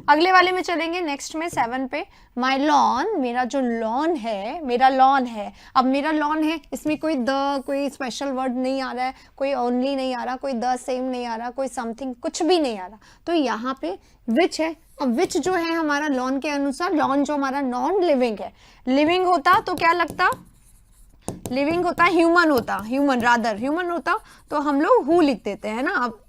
अगले वाले में चलेंगे, नेक्स्ट में 7 पे। माय लॉन, मेरा जो लॉन है, मेरा लॉन है। अब मेरा लॉन है, इसमें कोई द, कोई स्पेशल वर्ड नहीं आ रहा है, कोई ओनली नहीं आ रहा, कोई द सेम नहीं आ रहा, कोई समथिंग कुछ भी नहीं आ रहा, तो यहाँ पे विच है। अब विच जो है हमारा लॉन के अनुसार, लॉन जो हमारा नॉन लिविंग है, लिविंग होता तो क्या लगता, लिविंग होता ह्यूमन होता, ह्यूमन रादर ह्यूमन होता तो हम लोग हु लिख देते हैं ना। अब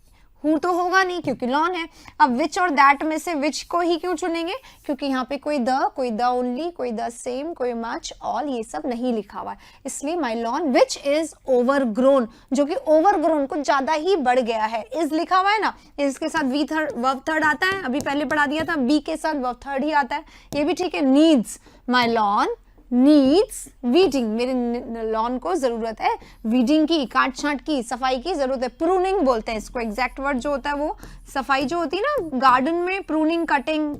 हु तो होगा नहीं क्योंकि लॉन है। अब विच और दैट में से विच को ही क्यों चुनेंगे, क्योंकि यहाँ पे कोई द ओनली, कोई द सेम, कोई मच, ऑल, ये सब नहीं लिखा हुआ है, इसलिए माई लॉन विच इज ओवरग्रोन, जो कि ओवरग्रोन कुछ ज्यादा ही बढ़ गया है। इज लिखा हुआ है ना, इसके साथ वी थर्ड वर्ब थर्ड आता है, अभी पहले पढ़ा दिया था, बी के साथ वर्ब थर्ड ही आता है, ये भी ठीक है। नीड्स, माई लॉन नीड्स वीडिंग, मेरे लॉन को जरूरत है वीडिंग की, काट छांट की, सफाई की जरूरत है। प्रूनिंग बोलते हैं इसको, एग्जैक्ट वर्ड जो होता है वो सफाई जो होती है ना गार्डन में, प्रूनिंग कटिंग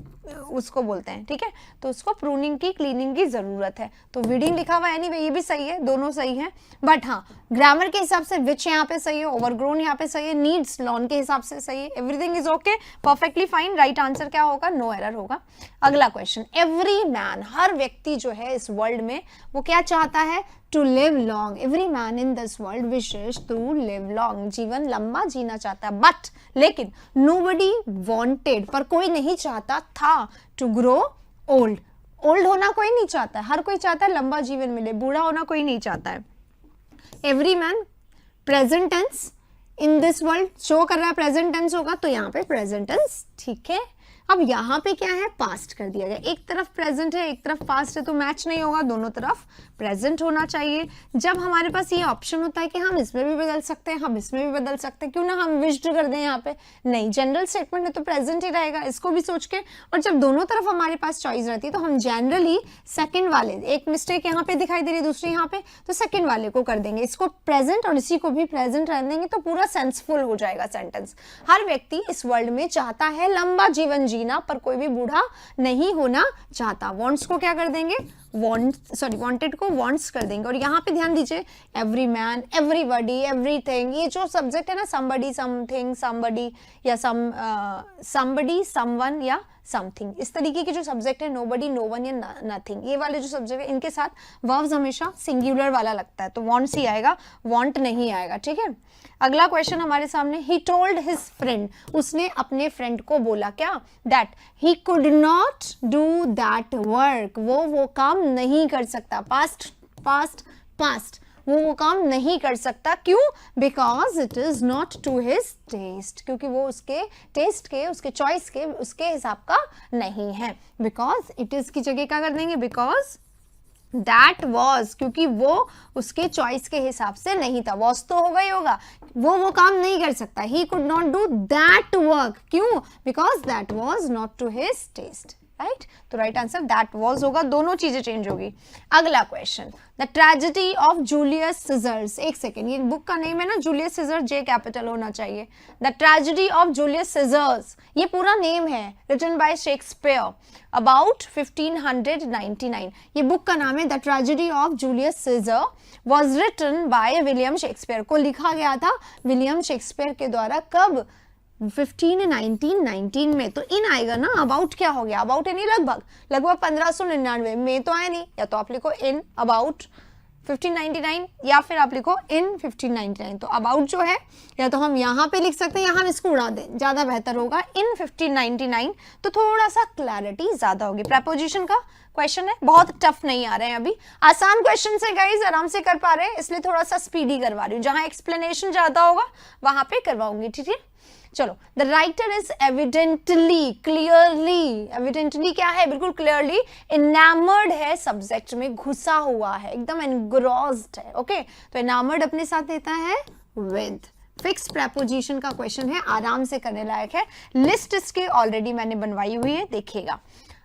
उसको बोलते हैं। ठीक है, तो उसको प्रूनिंग की, क्लीनिंग की जरूरत है, तो वीडिंग लिखा हुआ है एनीवे, ये भी सही है, दोनों सही है। बट हाँ, ग्रामर के हिसाब से विच यहाँ पे सही है, ओवरग्रोन यहाँ पे सही है, नीड्स लॉन के हिसाब से सही है, everything is okay, perfectly fine. Right answer क्या होगा, नो एरर होगा। अगला क्वेश्चन, एवरी मैन, हर व्यक्ति जो है इस वर्ल्ड में वो क्या चाहता है, to live long. Every man in this world wishes to live long, जीवन लंबा जीना चाहता है। बट लेकिन नोबडी वांटेड, पर कोई नहीं चाहता था, टू ग्रो ओल्ड, ओल्ड होना कोई नहीं चाहता है, हर कोई चाहता है लंबा जीवन मिले, बूढ़ा होना कोई नहीं चाहता है। Every man, present tense in this world show कर रहा है, प्रेजेंट टेंस होगा तो यहाँ पे प्रेजेंट टेंस। ठीक है, अब यहाँ पे क्या है, पास्ट कर दिया गया, एक तरफ प्रेजेंट है एक तरफ पास्ट है, तो मैच नहीं होगा, दोनों तरफ प्रेजेंट होना चाहिए। जब हमारे पास ये ऑप्शन होता है कि हम इसमें भी बदल सकते हैं, हम इसमें भी बदल सकते हैं, क्यों ना हम विश्ड कर दें यहाँ पे, नहीं, जनरल स्टेटमेंट में तो प्रेजेंट ही रहेगा, इसको भी सोच के। और जब दोनों तरफ हमारे पास चॉइस रहती है तो हम जनरली सेकंड वाले, एक मिस्टेक यहाँ पे दिखाई दे रही है दूसरी यहाँ पे, तो सेकंड वाले को कर देंगे, इसको प्रेजेंट और इसी को भी प्रेजेंट रह देंगे, तो पूरा सेंसफुल हो जाएगा सेंटेंस। हर व्यक्ति इस वर्ल्ड में चाहता है लंबा जीवन जीना, पर कोई भी बूढ़ा नहीं होना चाहता। वांट्स को क्या कर देंगे, वांटेड को वांट्स कर देंगे। और यहाँ पे ध्यान दीजिए, एवरी मैन, एवरीबॉडी, एवरीथिंग, ये जो सब्जेक्ट है ना, समबडी, समथिंग, समबडी या समबडी, समवन या समथिंग, इस तरीके के जो सब्जेक्ट है, नोबडी, नो वन या नथिंग, ये वाले जो सब्जेक्ट है इनके साथ वर्ब्स हमेशा सिंगुलर वाला लगता है, तो वांट्स ही आएगा, वांट नहीं आएगा। ठीक है, अगला क्वेश्चन हमारे सामने, ही टोल्ड हिज फ्रेंड, उसने अपने फ्रेंड को बोला क्या, that he could not do that work, वो काम नहीं कर सकता, पास्ट पास्ट पास्ट, वो काम नहीं कर सकता, क्यों, because it is not to his taste, क्योंकि वो उसके टेस्ट के, उसके चॉइस के, उसके हिसाब का नहीं है। बिकॉज इट इज की जगह क्या कर देंगे, बिकॉज दैट वॉज, क्योंकि वो उसके चॉइस के हिसाब से नहीं था, वॉज तो होगा ही होगा, वो काम नहीं कर सकता, he could not do that work, क्यों, because that was not to his taste. Right, तो राइट आंसर दैट वॉज होगा, दोनों चीजें चेंज होगी। अगला question, the tragedy of Julius Caesars, एक सेकेंड, ये बुक का नेम है ना, जूलियस सीजर, जे कैपिटल होना चाहिए। The tragedy of Julius Caesars, ये पूरा नेम है, रिटन बाय शेक्सपियर अबाउट 1599, ये बुक का नाम है the tragedy of Julius Caesar, was written by William Shakespeare, को लिखा गया था विलियम शेक्सपियर के द्वारा, कब, 1919 में। तो इन आएगा ना, अबाउट क्या हो गया, अबाउट यानी लगभग, लगभग 1599 में तो आया नहीं, या तो आप लिखो इन अबाउट 1599 या फिर आप लिखो इन 1599, तो अबाउट जो है या तो हम यहाँ पे लिख सकते हैं या हम इसको उड़ा दें, ज्यादा बेहतर होगा इन 1599, तो थोड़ा सा क्लैरिटी ज्यादा होगी। प्रेपोजिशन का क्वेश्चन है, बहुत टफ नहीं आ रहे हैं, अभी आसान क्वेश्चन से गाइस आराम से कर पा रहे हैं, इसलिए थोड़ा सा स्पीडी करवा रही हूँ, जहां एक्सप्लेनेशन ज्यादा होगा वहां पे करवाऊंगी। ठीक है, चलो, the writer is evidently, clearly, evidently क्या है, बिल्कुल क्लियरली इनामर्ड है, सब्जेक्ट में घुसा हुआ है, एकदम एनग्रॉस्ड है। ओके, तो इनामर्ड अपने साथ देता है विद, फिक्स प्रेपोजिशन का क्वेश्चन है, आराम से करने लायक है, लिस्ट इसके ऑलरेडी मैंने बनवाई हुई है, देखिएगा।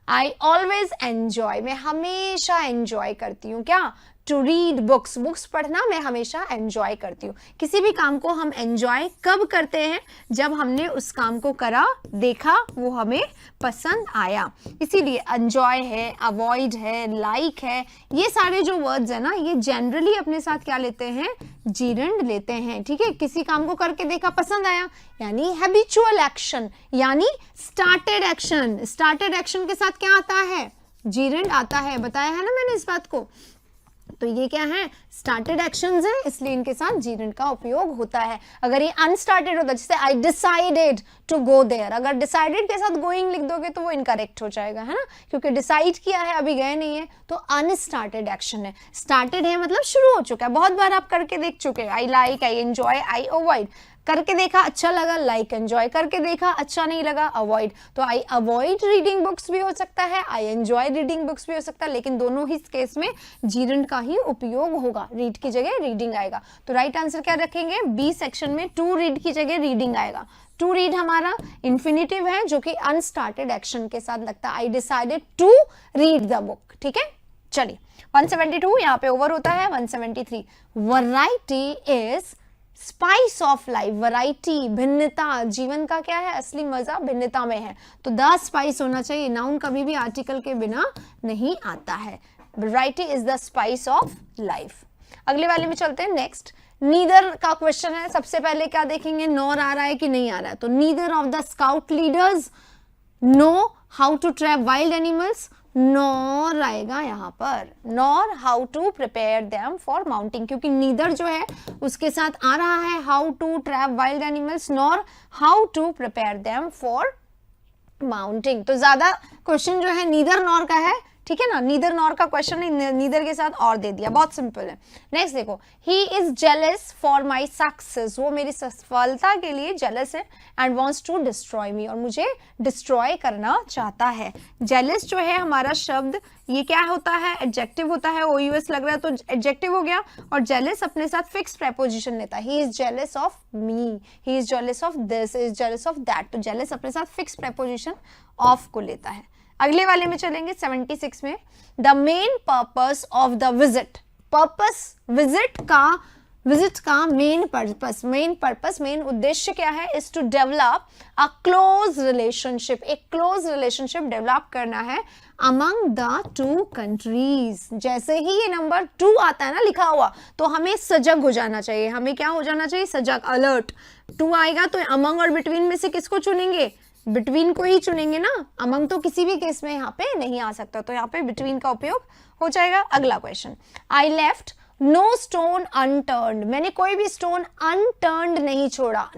आई ऑलवेज एंजॉय, मैं हमेशा एंजॉय करती हूँ क्या, टू रीड बुक्स, बुक्स पढ़ना मैं हमेशा एंजॉय करती हूँ। किसी भी काम को हम एंजॉय कब करते हैं? जब हमने उस काम को करा, देखा, वो हमें पसंद आया। इसीलिए एंजॉय है, अवॉइड है, लाइक है, ये सारे जो वर्ड्स है ना, ये जनरली अपने साथ क्या लेते हैं? जीरंड लेते हैं। ठीक है, किसी काम को करके देखा, पसंद आया, यानी हैबिचुअल एक्शन, यानी स्टार्टेड एक्शन। स्टार्टेड एक्शन के साथ क्या आता है? जीरंड आता है, बताया है ना मैंने इस बात को। तो ये क्या है? स्टार्टेड एक्शंस है, इसलिए इनके साथ जीरंड का उपयोग होता है। अगर ये अनस्टार्टेड होता, जैसे I decided to go there, अगर डिसाइडेड के साथ गोइंग लिख दोगे तो वो इनकरेक्ट हो जाएगा, है ना, क्योंकि डिसाइड किया है, अभी गए नहीं है, तो अनस्टार्टेड एक्शन है। स्टार्टेड है मतलब शुरू हो चुका है, बहुत बार आप करके देख चुके हैं। I like, I enjoy, I avoid, करके देखा अच्छा लगा, लाइक एंजॉय, करके देखा अच्छा नहीं लगा, अवॉइड। तो आई अवॉइड रीडिंग बुक्स भी हो सकता है, आई एंजॉय रीडिंग बुक्स भी हो सकता है, लेकिन दोनों ही केस में जीरंड का ही उपयोग होगा। रीड की जगह रीडिंग आएगा। तो राइट आंसर क्या रखेंगे? बी सेक्शन में टू रीड की जगह रीडिंग आएगा। टू रीड हमारा इन्फिनिटिव है जो कि अनस्टार्टेड एक्शन के साथ लगता है। I decided to read the book. ठीक है, चलिए 172 यहाँ पे ओवर होता है। 173 variety is spice of life. Variety, भिन्नता, जीवन का क्या है? असली मजा भिन्नता में है। तो द स्पाइस होना चाहिए। नाउन कभी भी आर्टिकल के बिना नहीं आता है। Variety is the spice of life. अगले वाले में चलते हैं। नेक्स्ट नीदर का क्वेश्चन है। सबसे पहले क्या देखेंगे? नॉर आ रहा है कि नहीं आ रहा है? तो neither of the scout leaders know how to trap wild animals, nor आएगा यहाँ पर। Nor how to prepare them for mounting, क्योंकि नीदर जो है उसके साथ आ रहा है how to trap wild animals, nor how to prepare them for mounting. तो ज्यादा क्वेश्चन जो है नीदर नॉर का है। ठीक है ना, नीदर नॉर का क्वेश्चन नीदर के साथ और दे दिया, बहुत सिंपल है। नेक्स्ट देखो, he is jealous for my success, वो मेरी सफलता के लिए जेलस है, एंड वॉन्ट्स टू डिस्ट्रॉय मी, और मुझे डिस्ट्रॉय करना चाहता है। जेलस जो है हमारा शब्द, ये क्या होता है? एडजेक्टिव होता है। OUS लग रहा है तो एडजेक्टिव हो गया, और जेलस अपने साथ फिक्स प्रेपोजिशन लेता है। He is jealous of me, he is jealous of this, is jealous of that. तो जेलस अपने साथ फिक्स प्रेपोजिशन ऑफ को लेता है। अगले वाले में चलेंगे 76 में। The main purpose of the visit, purpose visit का मेन पर्पस, मेन उद्देश्य क्या है? Is to develop a close relationship, एक क्लोज रिलेशनशिप डेवलप करना है अमंग द टू कंट्रीज। जैसे ही ये नंबर 2 आता है ना लिखा हुआ, तो हमें सजग हो जाना चाहिए। हमें क्या हो जाना चाहिए? सजग, अलर्ट। 2 आएगा तो अमंग और बिटवीन में से किसको चुनेंगे? बिटवीन को ही चुनेंगे ना। अमंग तो किसी भी केस में यहाँ पे नहीं आ सकता, तो यहाँ पे बिटवीन का उपयोग हो जाएगा। अगला question, I left no stone unturned, मैंने कोई भी स्टोन अनटर्न्ड नहीं छोड़ा।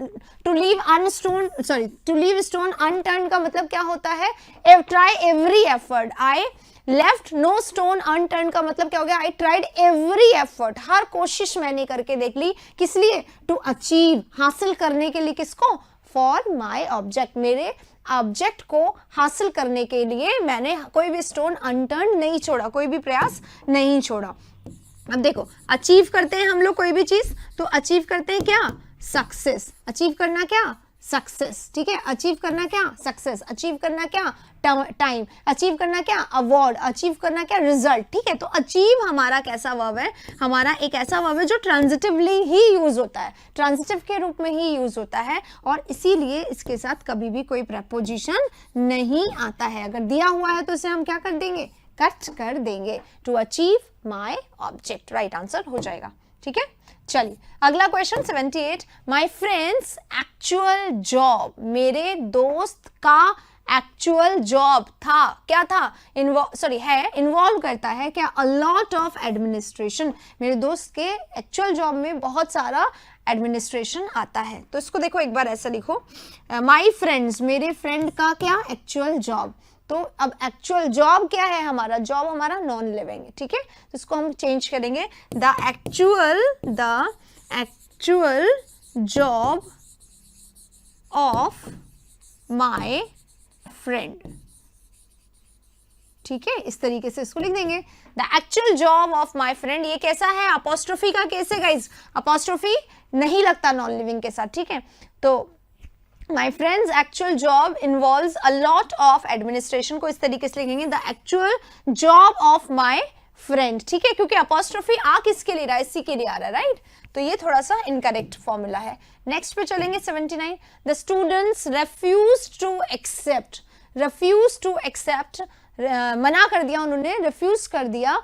टू लीव स्टोन अनटर्न्ड का मतलब क्या होता है? Try every effort. I left no stone unturn का मतलब क्या हो गया? आई ट्राइड एवरी एफर्ट, हर कोशिश मैंने करके देख ली। किस लिए? टू अचीव, हासिल करने के लिए। किसको? फॉर माई ऑब्जेक्ट, मेरे ऑब्जेक्ट को हासिल करने के लिए मैंने कोई भी स्टोन अनटर्न नहीं छोड़ा, कोई भी प्रयास नहीं छोड़ा। अब देखो, अचीव करते हैं हम लोग कोई भी चीज, तो अचीव करते हैं क्या? सक्सेस। अचीव करना क्या? सक्सेस। ठीक है, अचीव करना क्या? सक्सेस। अचीव करना क्या? टाइम। अचीव करना क्या? अवार्ड। अचीव करना क्या? रिजल्ट। ठीक है, तो अचीव हमारा कैसा वर्ब है? हमारा एक ऐसा वर्ब है जो ट्रांजिटिवली ही यूज होता है, ट्रांजिटिव के रूप में ही यूज होता है, और इसीलिए इसके साथ कभी भी कोई प्रेपोजिशन नहीं आता है। अगर दिया हुआ है तो इसे हम क्या कर देंगे? कट कर देंगे। To achieve my object, right answer हो जाएगा। ठीक है, चलिए अगला question 78, my friends actual job, मेरे दोस्त का एक्चुअल जॉब था, क्या था? इन्वॉल्व करता है क्या? अ लॉट ऑफ एडमिनिस्ट्रेशन, मेरे दोस्त के एक्चुअल जॉब में बहुत सारा एडमिनिस्ट्रेशन आता है। तो इसको देखो एक बार ऐसा लिखो, माई फ्रेंड्स, मेरे फ्रेंड का क्या? Actual job. तो अब एक्चुअल जॉब क्या है? हमारा जॉब हमारा नॉन लिविंग है। ठीक है, तो इसको हम चेंज करेंगे, the actual job of my friend. ठीक है, इस तरीके से इसको लिख देंगे, the actual job of my friend. ये कैसा है? अपोस्ट्रोफी का केस है गाइज, अपोस्ट्रोफी नहीं लगता नॉन लिविंग के साथ। ठीक है, तो My friend's actual job involves a lot of administration को इस तरीके से लिखेंगे, the actual job of my friend, ठीक है, क्योंकि अपॉस्ट्रोफी आ किसके लिए रहा है, सी के लिए आ रहा है, राइट। तो ये थोड़ा सा इनकरेक्ट फॉर्मूला है। नेक्स्ट पे चलेंगे 79, the students refuse to accept, refuse to accept, मना कर दिया उन्होंने, रिफ्यूज कर दिया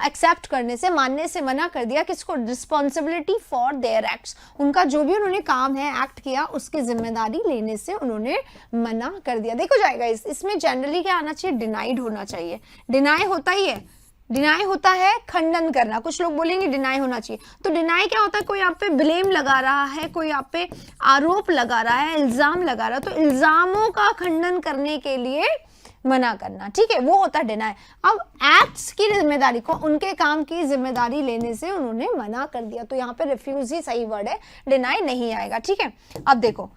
एक्सेप्ट करने से, मानने से मना कर दिया किसको, रिस्पॉन्सिबिलिटी फॉर देयर एक्ट्स, उनका जो भी उन्होंने काम है एक्ट किया उसकी जिम्मेदारी लेने से उन्होंने मना कर दिया। देखो जाएगा इसमें जनरली क्या आना चाहिए, डिनाइड होना चाहिए। डिनाई होता ही है, डिनाई होता है खंडन करना, कुछ लोग बोलेंगे डिनाई होना चाहिए, तो डिनाई क्या होता है, कोई आप पे ब्लेम लगा रहा है, कोई आप पे आरोप लगा रहा है, इल्जाम लगा रहा है, तो इल्जामों का खंडन करने के लिए मना करना, ठीक है, वो होता है डिनाई। अब एक्ट्स की जिम्मेदारी को, उनके काम की जिम्मेदारी लेने से उन्होंने मना कर दिया, तो यहाँ पे रिफ्यूज ही सही वर्ड है, डिनाई नहीं आएगा, ठीक है। अब देखो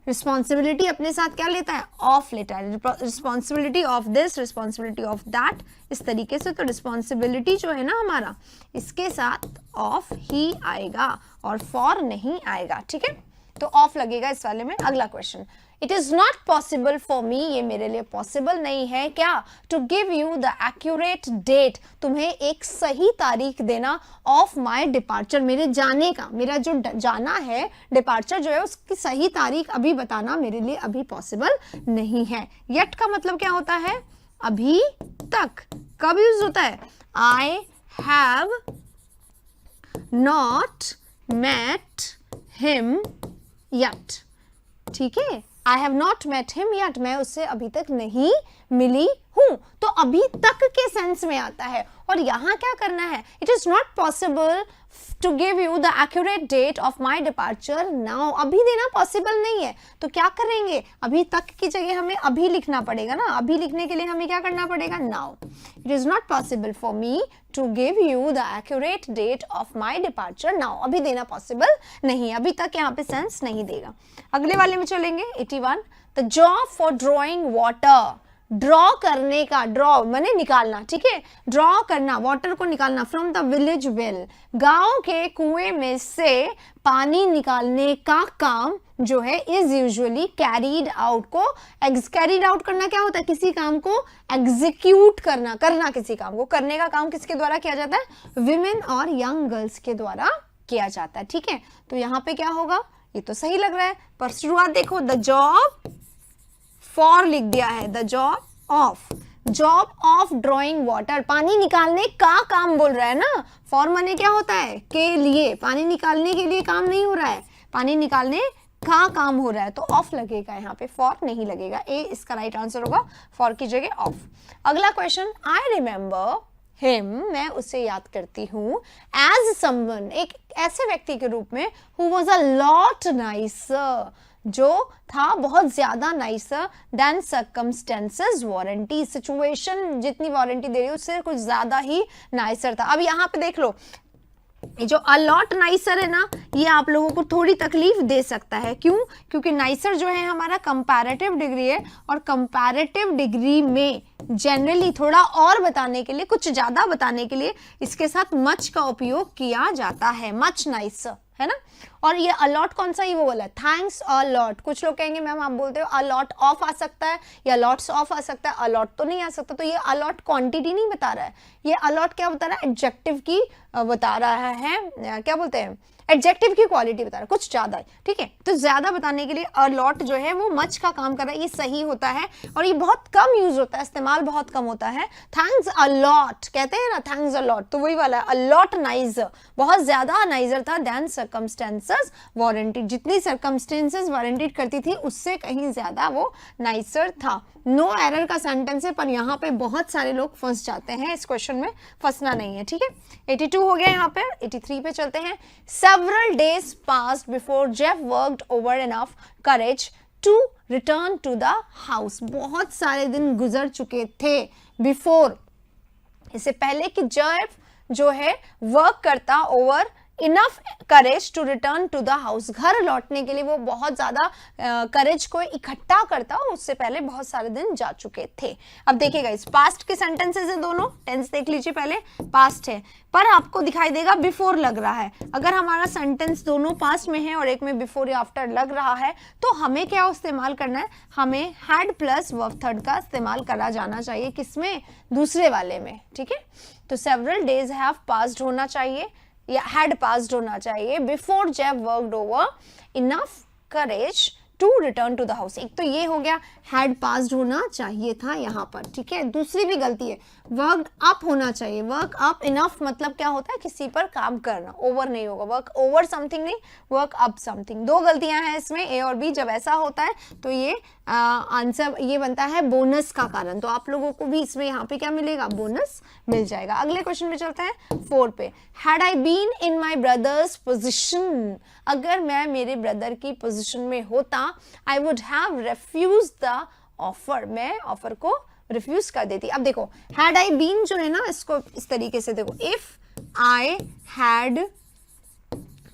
रिस्पॉन्सिबिलिटी अपने साथ क्या लेता है, ऑफ लेता है, responsibility of this, responsibility of that, इस तरीके से। तो रिस्पॉन्सिबिलिटी जो है ना हमारा, इसके साथ ऑफ ही आएगा और फॉर नहीं आएगा, ठीक है, तो ऑफ लगेगा इस वाले में। अगला question, it is not possible for me, ये मेरे लिए पॉसिबल नहीं है क्या, to give you the accurate date, तुम्हें एक सही तारीख देना, ऑफ माई डिपार्चर, मेरे जाने का, मेरा जो जाना है, डिपार्चर जो है उसकी सही तारीख अभी बताना मेरे लिए अभी पॉसिबल नहीं है। येट का मतलब क्या होता है, अभी तक। कब यूज होता है, I have not met him yet, ठीक है, I have not met him yet, मैं उससे अभी तक नहीं मिली हूं, तो अभी तक के सेंस में आता है। और यहां क्या करना है, it is not possible to give you the accurate date of my departure now, अभी देना पॉसिबल नहीं है, तो क्या करेंगे, अभी तक की जगह हमें अभी लिखना पड़ेगा ना, अभी लिखने के लिए हमें क्या करना पड़ेगा, now. It is not possible for me to give you the accurate date of my departure now, अभी देना पॉसिबल नहीं, अभी तक यहाँ पे सेंस नहीं देगा। अगले वाले में चलेंगे 81, the job for drawing water, draw करने का, ड्रॉ माने निकालना, ठीक है, ड्रॉ करना, वाटर को निकालना, फ्रॉम द विलेज वेल, गांव के कुएं में से पानी निकालने का काम जो है इज यूजुअली कैरीड आउट, को कैरीड आउट करना क्या होता है, किसी काम को एग्जीक्यूट करना, करना किसी काम को, करने का काम किसके द्वारा किया जाता है, विमेन और यंग गर्ल्स के द्वारा किया जाता है, ठीक है। तो यहाँ पे क्या होगा, ये तो सही लग रहा है, पर शुरुआत देखो, द जॉब फॉर लिख दिया है, the job of drawing water, पानी निकालने का काम बोल रहा है ना, फॉर माने क्या होता है, के लिए, पानी निकालने के लिए काम नहीं हो रहा है, पानी निकालने का काम हो रहा है, तो ऑफ लगेगा यहाँ पे, फॉर नहीं लगेगा, ए इसका राइट आंसर होगा, फॉर की जगह ऑफ। अगला क्वेश्चन, आई रिमेंबर हिम, मैं उसे याद करती हूँ, एज समवन, एक ऐसे व्यक्ति के रूप में, who was a lot nicer, जो था बहुत ज्यादा nicer than circumstances warranty, situation जितनी वारंटी दे रही है उससे कुछ ज्यादा ही नाइसर था। अब यहाँ पे देख लो, ये जो अलॉट नाइसर है ना, ये आप लोगों को थोड़ी तकलीफ दे सकता है, क्यों, क्योंकि नाइसर जो है हमारा कंपैरेटिव डिग्री है, और कंपैरेटिव डिग्री में जनरली थोड़ा और बताने के लिए, कुछ ज्यादा बताने के लिए इसके साथ मच का उपयोग किया जाता है, मच नाइसर, है ना। और ये अलॉट कौन सा, ही वो वाला, थैंक्स अ लॉट। कुछ लोग कहेंगे मैम आप बोलते हो अलॉट ऑफ आ सकता है या लॉट्स ऑफ आ सकता है, अलॉट तो नहीं आ सकता, तो ये अलॉट क्वांटिटी नहीं बता रहा है, ये अलॉट क्या बता रहा है, एडजेक्टिव की बता रहा है, क्या बोलते हैं, एडजेक्टिव की क्वालिटी बता रहा है, कुछ ज्यादा, ठीक है। तो ज्यादा बताने के लिए अलॉट जो है वो मच का काम कर रहा है, ये सही होता है, और ये बहुत कम यूज होता है, इस्तेमाल बहुत कम होता है। थैंक्स अ लॉट कहते हैं ना, थैंक्स अ लॉट, तो वही वाला है, अलॉट नाइजर, बहुत ज्यादा नाइजर था देन सर्कमस्टेंसेस वारंटेड, जितनी सर्कमस्टेंसेस वारंटेड करती थी उससे कहीं ज्यादा वो नाइसर था। नो एरर का सेंटेंस है, पर यहाँ पे बहुत सारे लोग फंस जाते हैं, इस क्वेश्चन में फंसना नहीं है, ठीक है। 82 हो गया, यहाँ पे 83 पे चलते हैं। Several days passed before Jeff worked over enough courage to return to the house. बहुत सारे दिन गुजर चुके थे before, इससे पहले कि जेफ जो है वर्क करता over enough courage to return to the house, घर लौटने के लिए वो बहुत ज्यादा करेज को इकट्ठा करता, उससे पहले बहुत सारे दिन जा चुके थे। अब देखिएगा इस पास्ट के सेंटेंसेस है दोनों, टेंस देख लीजिए, पहले पास्ट है पर आपको दिखाई देगा बिफोर लग रहा है। अगर हमारा सेंटेंस दोनों पास्ट में है और एक में बिफोर या आफ्टर लग रहा है तो हमें क्या इस्तेमाल करना है, हमें हैड प्लस वर्ब थर्ड का इस्तेमाल करा जाना चाहिए, किसमें, दूसरे वाले में, ठीक है। तो सेवरल डेज हैव पास्ड होना चाहिए या हैड पास्ड होना चाहिए, before jab worked over enough courage to return to the house. एक तो ये हो गया, हैड पास्ड होना चाहिए था यहाँ पर, ठीक है। दूसरी भी गलती है, वर्कड अप होना चाहिए, वर्क अप इनफ मतलब क्या होता है, किसी पर काम करना, ओवर नहीं होगा, वर्क ओवर समथिंग नहीं, वर्क अप समथिंग। दो गलतियां हैं इसमें, ए और बी। जब ऐसा होता है तो ये आंसर ये बनता है बोनस का कारण, तो आप लोगों को भी इसमें यहाँ पे क्या मिलेगा, बोनस मिल जाएगा। अगले क्वेश्चन पे चलते हैं 4 पे। Had I been in my brother's position, अगर मैं मेरे ब्रदर की पोजिशन में होता, I would have refuse the offer, मैं ऑफर को रिफ्यूज कर देती। अब देखो हैड आई बीन जो है ना, इसको इस तरीके से देखो, इफ आई हैड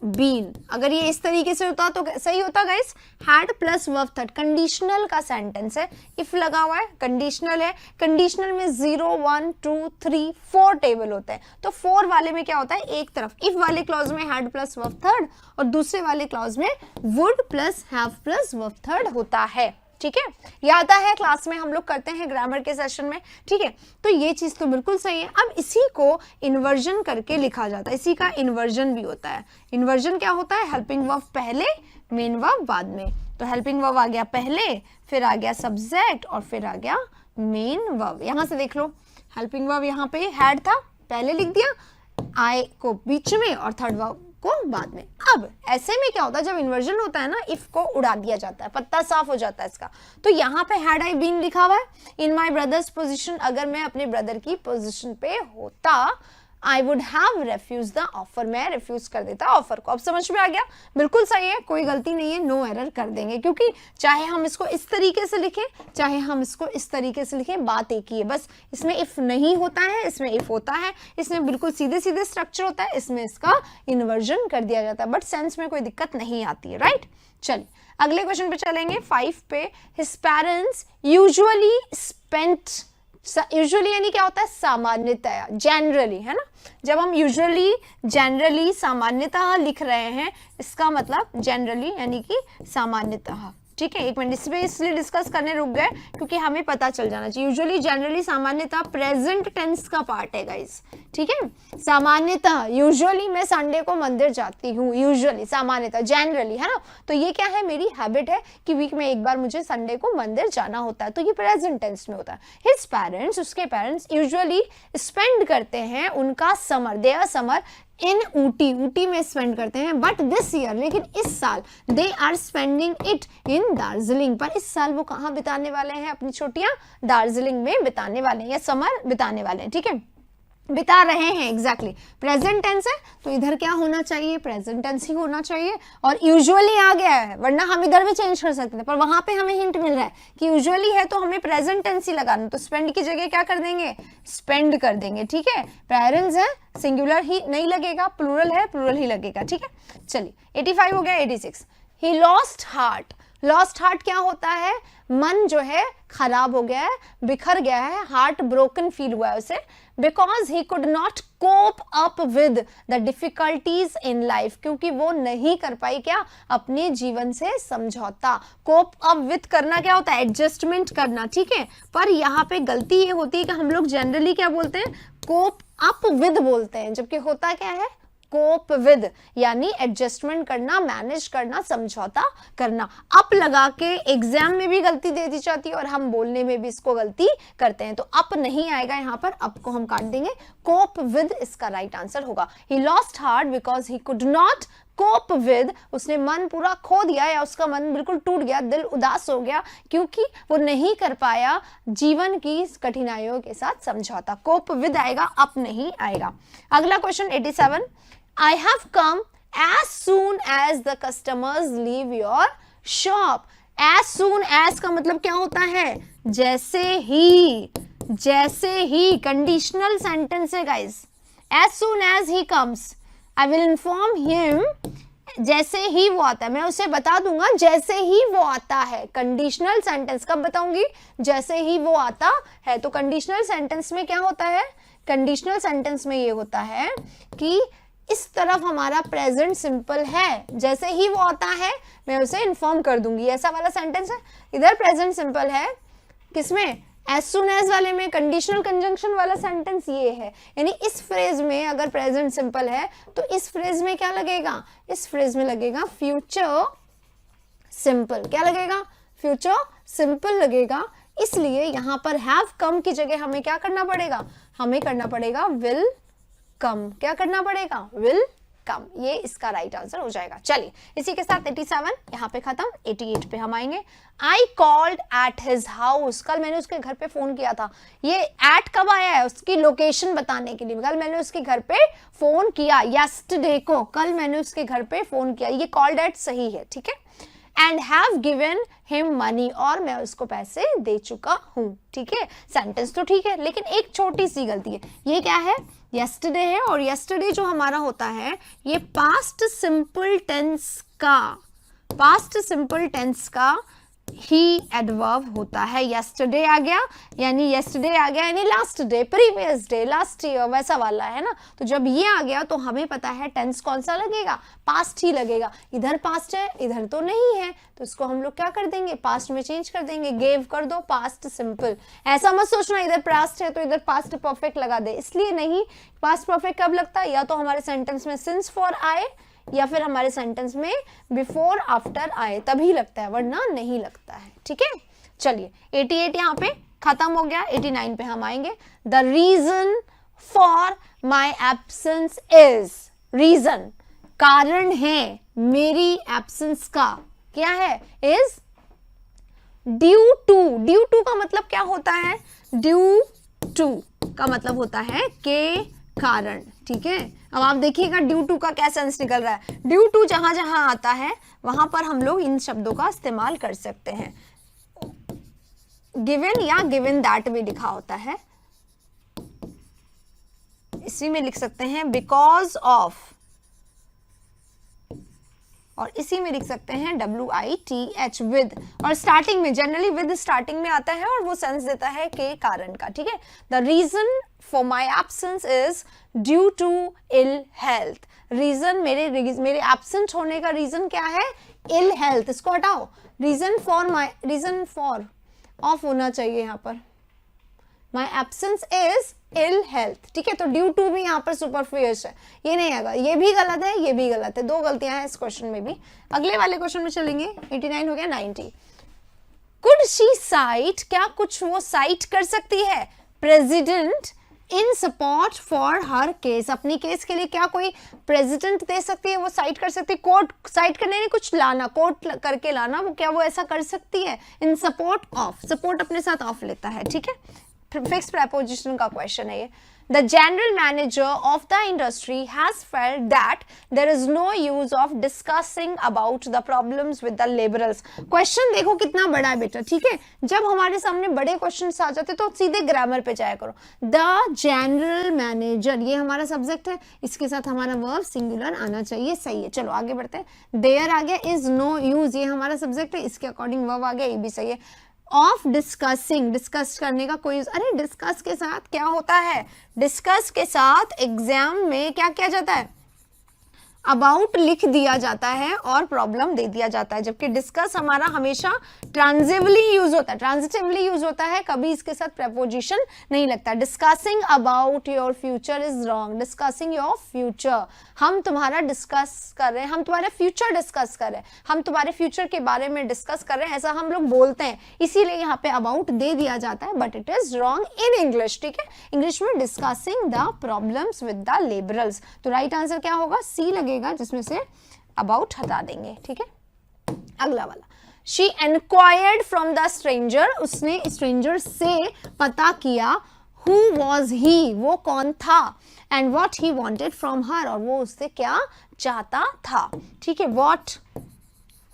बीन, अगर ये इस तरीके से होता तो सही होता guys, had plus verb third, conditional का सेंटेंस है, इफ लगा हुआ है, कंडीशनल है, कंडीशनल में 0 1 2 3 4 टेबल होता है, तो 4 वाले में क्या होता है, एक तरफ इफ वाले क्लॉज में हैड प्लस वर्ब थर्ड और दूसरे वाले क्लॉज में would plus have plus verb third होता है, ठीक है। ये आता है क्लास में, हम लोग करते हैं ग्रामर के सेशन में, ठीक है। तो ये चीज तो बिल्कुल सही है। अब इसी को इन्वर्जन करके लिखा जाता है, इसी का इन्वर्जन भी होता है। इन्वर्जन क्या होता है, हेल्पिंग वर्ब पहले, मेन वर्ब बाद में। तो हेल्पिंग वर्ब आ गया पहले, फिर आ गया सब्जेक्ट और फिर आ गया मेन वर्ब। यहां से देख लो, हेल्पिंग वर्ब यहाँ पे हैड था, पहले लिख दिया, आई को बीच में और थर्ड वर्ब को बाद में। अब ऐसे में क्या होता है, जब इन्वर्जन होता है ना, इफ को उड़ा दिया जाता है, पत्ता साफ हो जाता है इसका। तो यहाँ पे हैड आई बीन लिखा हुआ है, इन माई ब्रदर्स पोजीशन, अगर मैं अपने ब्रदर की पोजीशन पे होता, I would have refuse the offer, मैं रिफ्यूज कर देता ऑफर को। अब समझ में आ गया, बिल्कुल सही है, कोई गलती नहीं है, नो एरर कर देंगे, क्योंकि चाहे हम इसको इस तरीके से लिखें चाहे हम इसको इस तरीके से लिखें, बात एक ही है, बस इसमें इफ नहीं होता है, इसमें इफ होता है, इसमें बिल्कुल सीधे सीधे स्ट्रक्चर होता है, इसमें इसका इन्वर्जन कर दिया जाता है, बट सेंस में कोई दिक्कत नहीं आती है, राइट। चलिए अगले क्वेश्चन पे चलेंगे 5 पे। His parents usually spent, usually यानी क्या होता है, सामान्यतया, जनरली, है ना। जब हम यूजुअली, जनरली, सामान्यतः लिख रहे हैं, इसका मतलब जनरली यानी कि सामान्यतः, ठीक है। एक मिनट इस पे इसलिए डिस्कस करने रुक गए क्योंकि हमें पता चल जाना चाहिए। यूजुअली, जनरली, सामान्यतः प्रेजेंट टेंस का पार्ट है गाइस, ठीक है। सामान्यतः, यूजुअली मैं संडे को मंदिर जाती हूँ, यूजुअली, सामान्यतः, जनरली, है ना। तो ये क्या है, मेरी हैबिट है कि वीक में एक बार मुझे संडे को मंदिर जाना होता है, तो ये प्रेजेंट टेंस में होता है। हिज पेरेंट्स, उसके पेरेंट्स यूजुअली स्पेंड करते हैं उनका summer, there summer in Ooty, Ooty में स्पेंड करते हैं, बट दिस ईयर, लेकिन इस साल, they are spending it in Darjeeling, पर इस साल वो कहाँ बिताने वाले हैं अपनी छुट्टियां, दार्जिलिंग में बिताने वाले हैं या समर बिताने वाले हैं, ठीक है, बिता रहे हैं, एग्जैक्टली। प्रेजेंट टेंस है तो इधर क्या होना चाहिए, प्रेजेंट टेंस ही होना चाहिए, और यूजुअली आ गया है, वरना हम इधर भी चेंज कर सकते थे, पर वहां पे हमें हिंट मिल रहा है कि यूजुअली है तो हमें प्रेजेंट टेंस ही लगाना, तो स्पेंड की जगह क्या कर देंगे, स्पेंड कर देंगे, ठीक है। पेरेंट्स है, सिंगुलर ही नहीं लगेगा, प्लूरल है, प्लूरल ही लगेगा, ठीक है। चलिए 85 हो गया। 86, ही लॉस्ट हार्ट, लॉस्ट हार्ट क्या होता है, मन जो है खराब हो गया है, बिखर गया है, हार्ट ब्रोकन फील हुआ है उसे, because he could not cope up with the difficulties in life, क्योंकि वो नहीं कर पाई क्या, अपने जीवन से समझौता। कोप अप विद करना क्या होता है, एडजस्टमेंट करना, ठीक है। पर यहाँ पे गलती ये होती है कि हम लोग जनरली क्या बोलते हैं, कोप अप विद बोलते हैं, जबकि होता क्या है, कोप विद, यानी एडजस्टमेंट करना, मैनेज करना, समझौता करना। अप लगा के एग्जाम में भी गलती दे दी जाती है और हम बोलने में भी इसको गलती करते हैं, तो अप नहीं आएगा यहाँ पर, अप को हम काट देंगे, कोप विद इसका राइट आंसर होगा। He lost heart because he could not cope with, उसने मन पूरा खो दिया या उसका मन बिल्कुल टूट गया, दिल उदास हो गया, क्योंकि वो नहीं कर पाया जीवन की कठिनाइयों के साथ समझौता। कोप विद आएगा, अप नहीं आएगा। अगला question 87, I have come as soon as the customers leave your shop. As soon as का मतलब क्या होता है, जैसे ही, जैसे ही, कंडीशनल सेंटेंस है guys. As soon as he comes, I will inform him जैसे ही वो आता है, मैं उसे बता दूंगा जैसे ही वो आता है। कंडीशनल सेंटेंस कब बताऊंगी? जैसे ही वो आता है। तो कंडीशनल सेंटेंस में क्या होता है? कंडीशनल सेंटेंस में ये होता है कि इस तरफ हमारा प्रेजेंट सिंपल है, जैसे ही वो आता है मैं उसे इन्फॉर्म कर दूंगी, ऐसा वाला सेंटेंस है। इधर प्रेजेंट सिंपल है, किसमें? एज सुन एज वाले में। कंडीशनल कंजंक्शन वाला सेंटेंस ये है, यानी इस फ्रेज में अगर प्रेजेंट सिंपल है तो इस फ्रेज में क्या लगेगा? इस फ्रेज में लगेगा फ्यूचर सिंपल। क्या लगेगा? फ्यूचर सिंपल लगेगा। इसलिए यहां पर हैव कम की जगह हमें क्या करना पड़ेगा? हमें करना पड़ेगा विल कम। क्या करना पड़ेगा? Will come. ये इसका राइट आंसर हो जाएगा। चलिए इसी के साथ 87 यहाँ पे खत्म। 88 पे हम आएंगे। I called at his house. कल मैंने उसके घर पे फोन किया था। ये एट कब आया है? उसकी लोकेशन बताने के लिए। कल मैंने उसके घर पे फोन किया, यस्टरडे को। कल मैंने उसके घर पे फोन किया। ये कॉल्ड एट सही है, ठीक है। And have given him money, और मैं उसको पैसे दे चुका हूँ, ठीक है। सेंटेंस तो ठीक है, लेकिन एक छोटी सी गलती है। ये क्या है? यस्टरडे है, और यस्टरडे जो हमारा होता है ये पास्ट सिंपल टेंस का ही एडवर्ब होता है। यस्टरडे आ गया यानी last day, previous day, last year, वैसा वाला है ना। तो जब ये आ गया तो हमें पता है टेंस कौन सा लगेगा? पास्ट ही लगेगा। इधर पास्ट है, इधर तो नहीं है, तो इसको हम लोग क्या कर देंगे? पास्ट में चेंज कर देंगे। गेव कर दो पास्ट सिंपल। ऐसा मत सोचना इधर पास्ट है तो इधर पास्ट परफेक्ट लगा दे, इसलिए नहीं। पास्ट परफेक्ट कब लगता है? या तो हमारे सेंटेंस में सिंस फॉर आए, या फिर हमारे सेंटेंस में बिफोर आफ्टर आए, तभी लगता है, वरना नहीं लगता है, ठीक है। चलिए 88 यहाँ पे खत्म हो गया। 89 पे हम आएंगे। The reason for my absence is, reason कारण है मेरी एब्सेंस का, क्या है? Is due to. Due to का मतलब क्या होता है? ड्यू टू का मतलब होता है के कारण, ठीक है। अब आप देखिएगा ड्यू टू का क्या सेंस निकल रहा है। ड्यू टू जहां जहां आता है वहां पर हम लोग इन शब्दों का इस्तेमाल कर सकते हैं। गिवन या गिवन दैट भी लिखा होता है, इसी में लिख सकते हैं बिकॉज ऑफ, और इसी में लिख सकते हैं WITH विद, और स्टार्टिंग में जनरली विद स्टार्टिंग में आता है और वो सेंस देता है के कारण का, ठीक है। The reason for my absence is due to ill health. Reason मेरे एब्सेंट होने का रीजन क्या है? Ill health. इसको हटाओ, रीजन फॉर ऑफ होना चाहिए यहाँ पर। My absence is ill health, ठीक है। तो ड्यू टू भी यहाँ पर सुपरफ्लुअस है, ये नहीं आएगा। ये भी गलत है, ये भी गलत है, दो गलतियां हैं इस क्वेश्चन में भी। अगले वाले क्वेश्चन में चलेंगे। 89 हो गया। 90 कुड शी साइट, क्या कुछ वो साइट कर सकती है? President in support for her case, अपनी केस के लिए क्या कोई प्रेसिडेंट दे सकती है? वो साइट कर सकती है। कोर्ट साइट करने में कुछ लाना, कोर्ट करके लाना, वो क्या वो ऐसा कर सकती है? इन सपोर्ट ऑफ, सपोर्ट अपने साथ ऑफ लेता है, ठीक है। फिक्स प्रेपोजिशन का क्वेश्चन है ये। The general manager of the industry has felt that there is no use of discussing about the problems with the laborers. Question देखो कितना बड़ा है बेटा, ठीक है। जब हमारे सामने बड़े क्वेश्चंस आ जाते तो सीधे ग्रामर पे जाया करो। The general manager, ये हमारा सब्जेक्ट है, इसके साथ हमारा वर्ब सिंगुलर आना चाहिए, सही है। चलो आगे बढ़ते हैं। There आ गया, is no use, ये हमारा सब्जेक्ट है, इसके अकॉर्डिंग वर्ब आ गया, ये भी सही है। ऑफ डिस्कसिंग, डिस्कस करने का कोई, अरे डिस्कस के साथ क्या होता है? डिस्कस के साथ एग्जाम में क्या किया जाता है? अबाउट लिख दिया जाता है और प्रॉब्लम दे दिया जाता है, जबकि डिस्कस हमारा हमेशा ट्रांजिटिवली यूज होता है। ट्रांजिटिवली यूज होता है, कभी इसके साथ प्रपोजिशन नहीं लगता। Discussing about your future is wrong. Discussing your future, हम तुम्हारा डिस्कस कर रहे हैं, हम तुम्हारे फ्यूचर डिस्कस कर रहे हैं, हम तुम्हारे फ्यूचर के बारे में डिस्कस कर रहे हैं, ऐसा हम लोग बोलते हैं, इसीलिए यहाँ पे अबाउट दे दिया जाता है, but it is wrong in English, ठीक है। इंग्लिश में discussing the problems with the labourers. तो राइट आंसर क्या होगा? सी लगेगा, जिसमें से अबाउट हटा देंगे, ठीक है। अगला वाला, शी एनक्वायर्ड फ्रॉम द स्ट्रेंजर, उसने स्ट्रेंजर से पता किया, हु वॉज ही, वो कौन था, and what he wanted from her, और वो उससे क्या चाहता था, ठीक है। वॉट,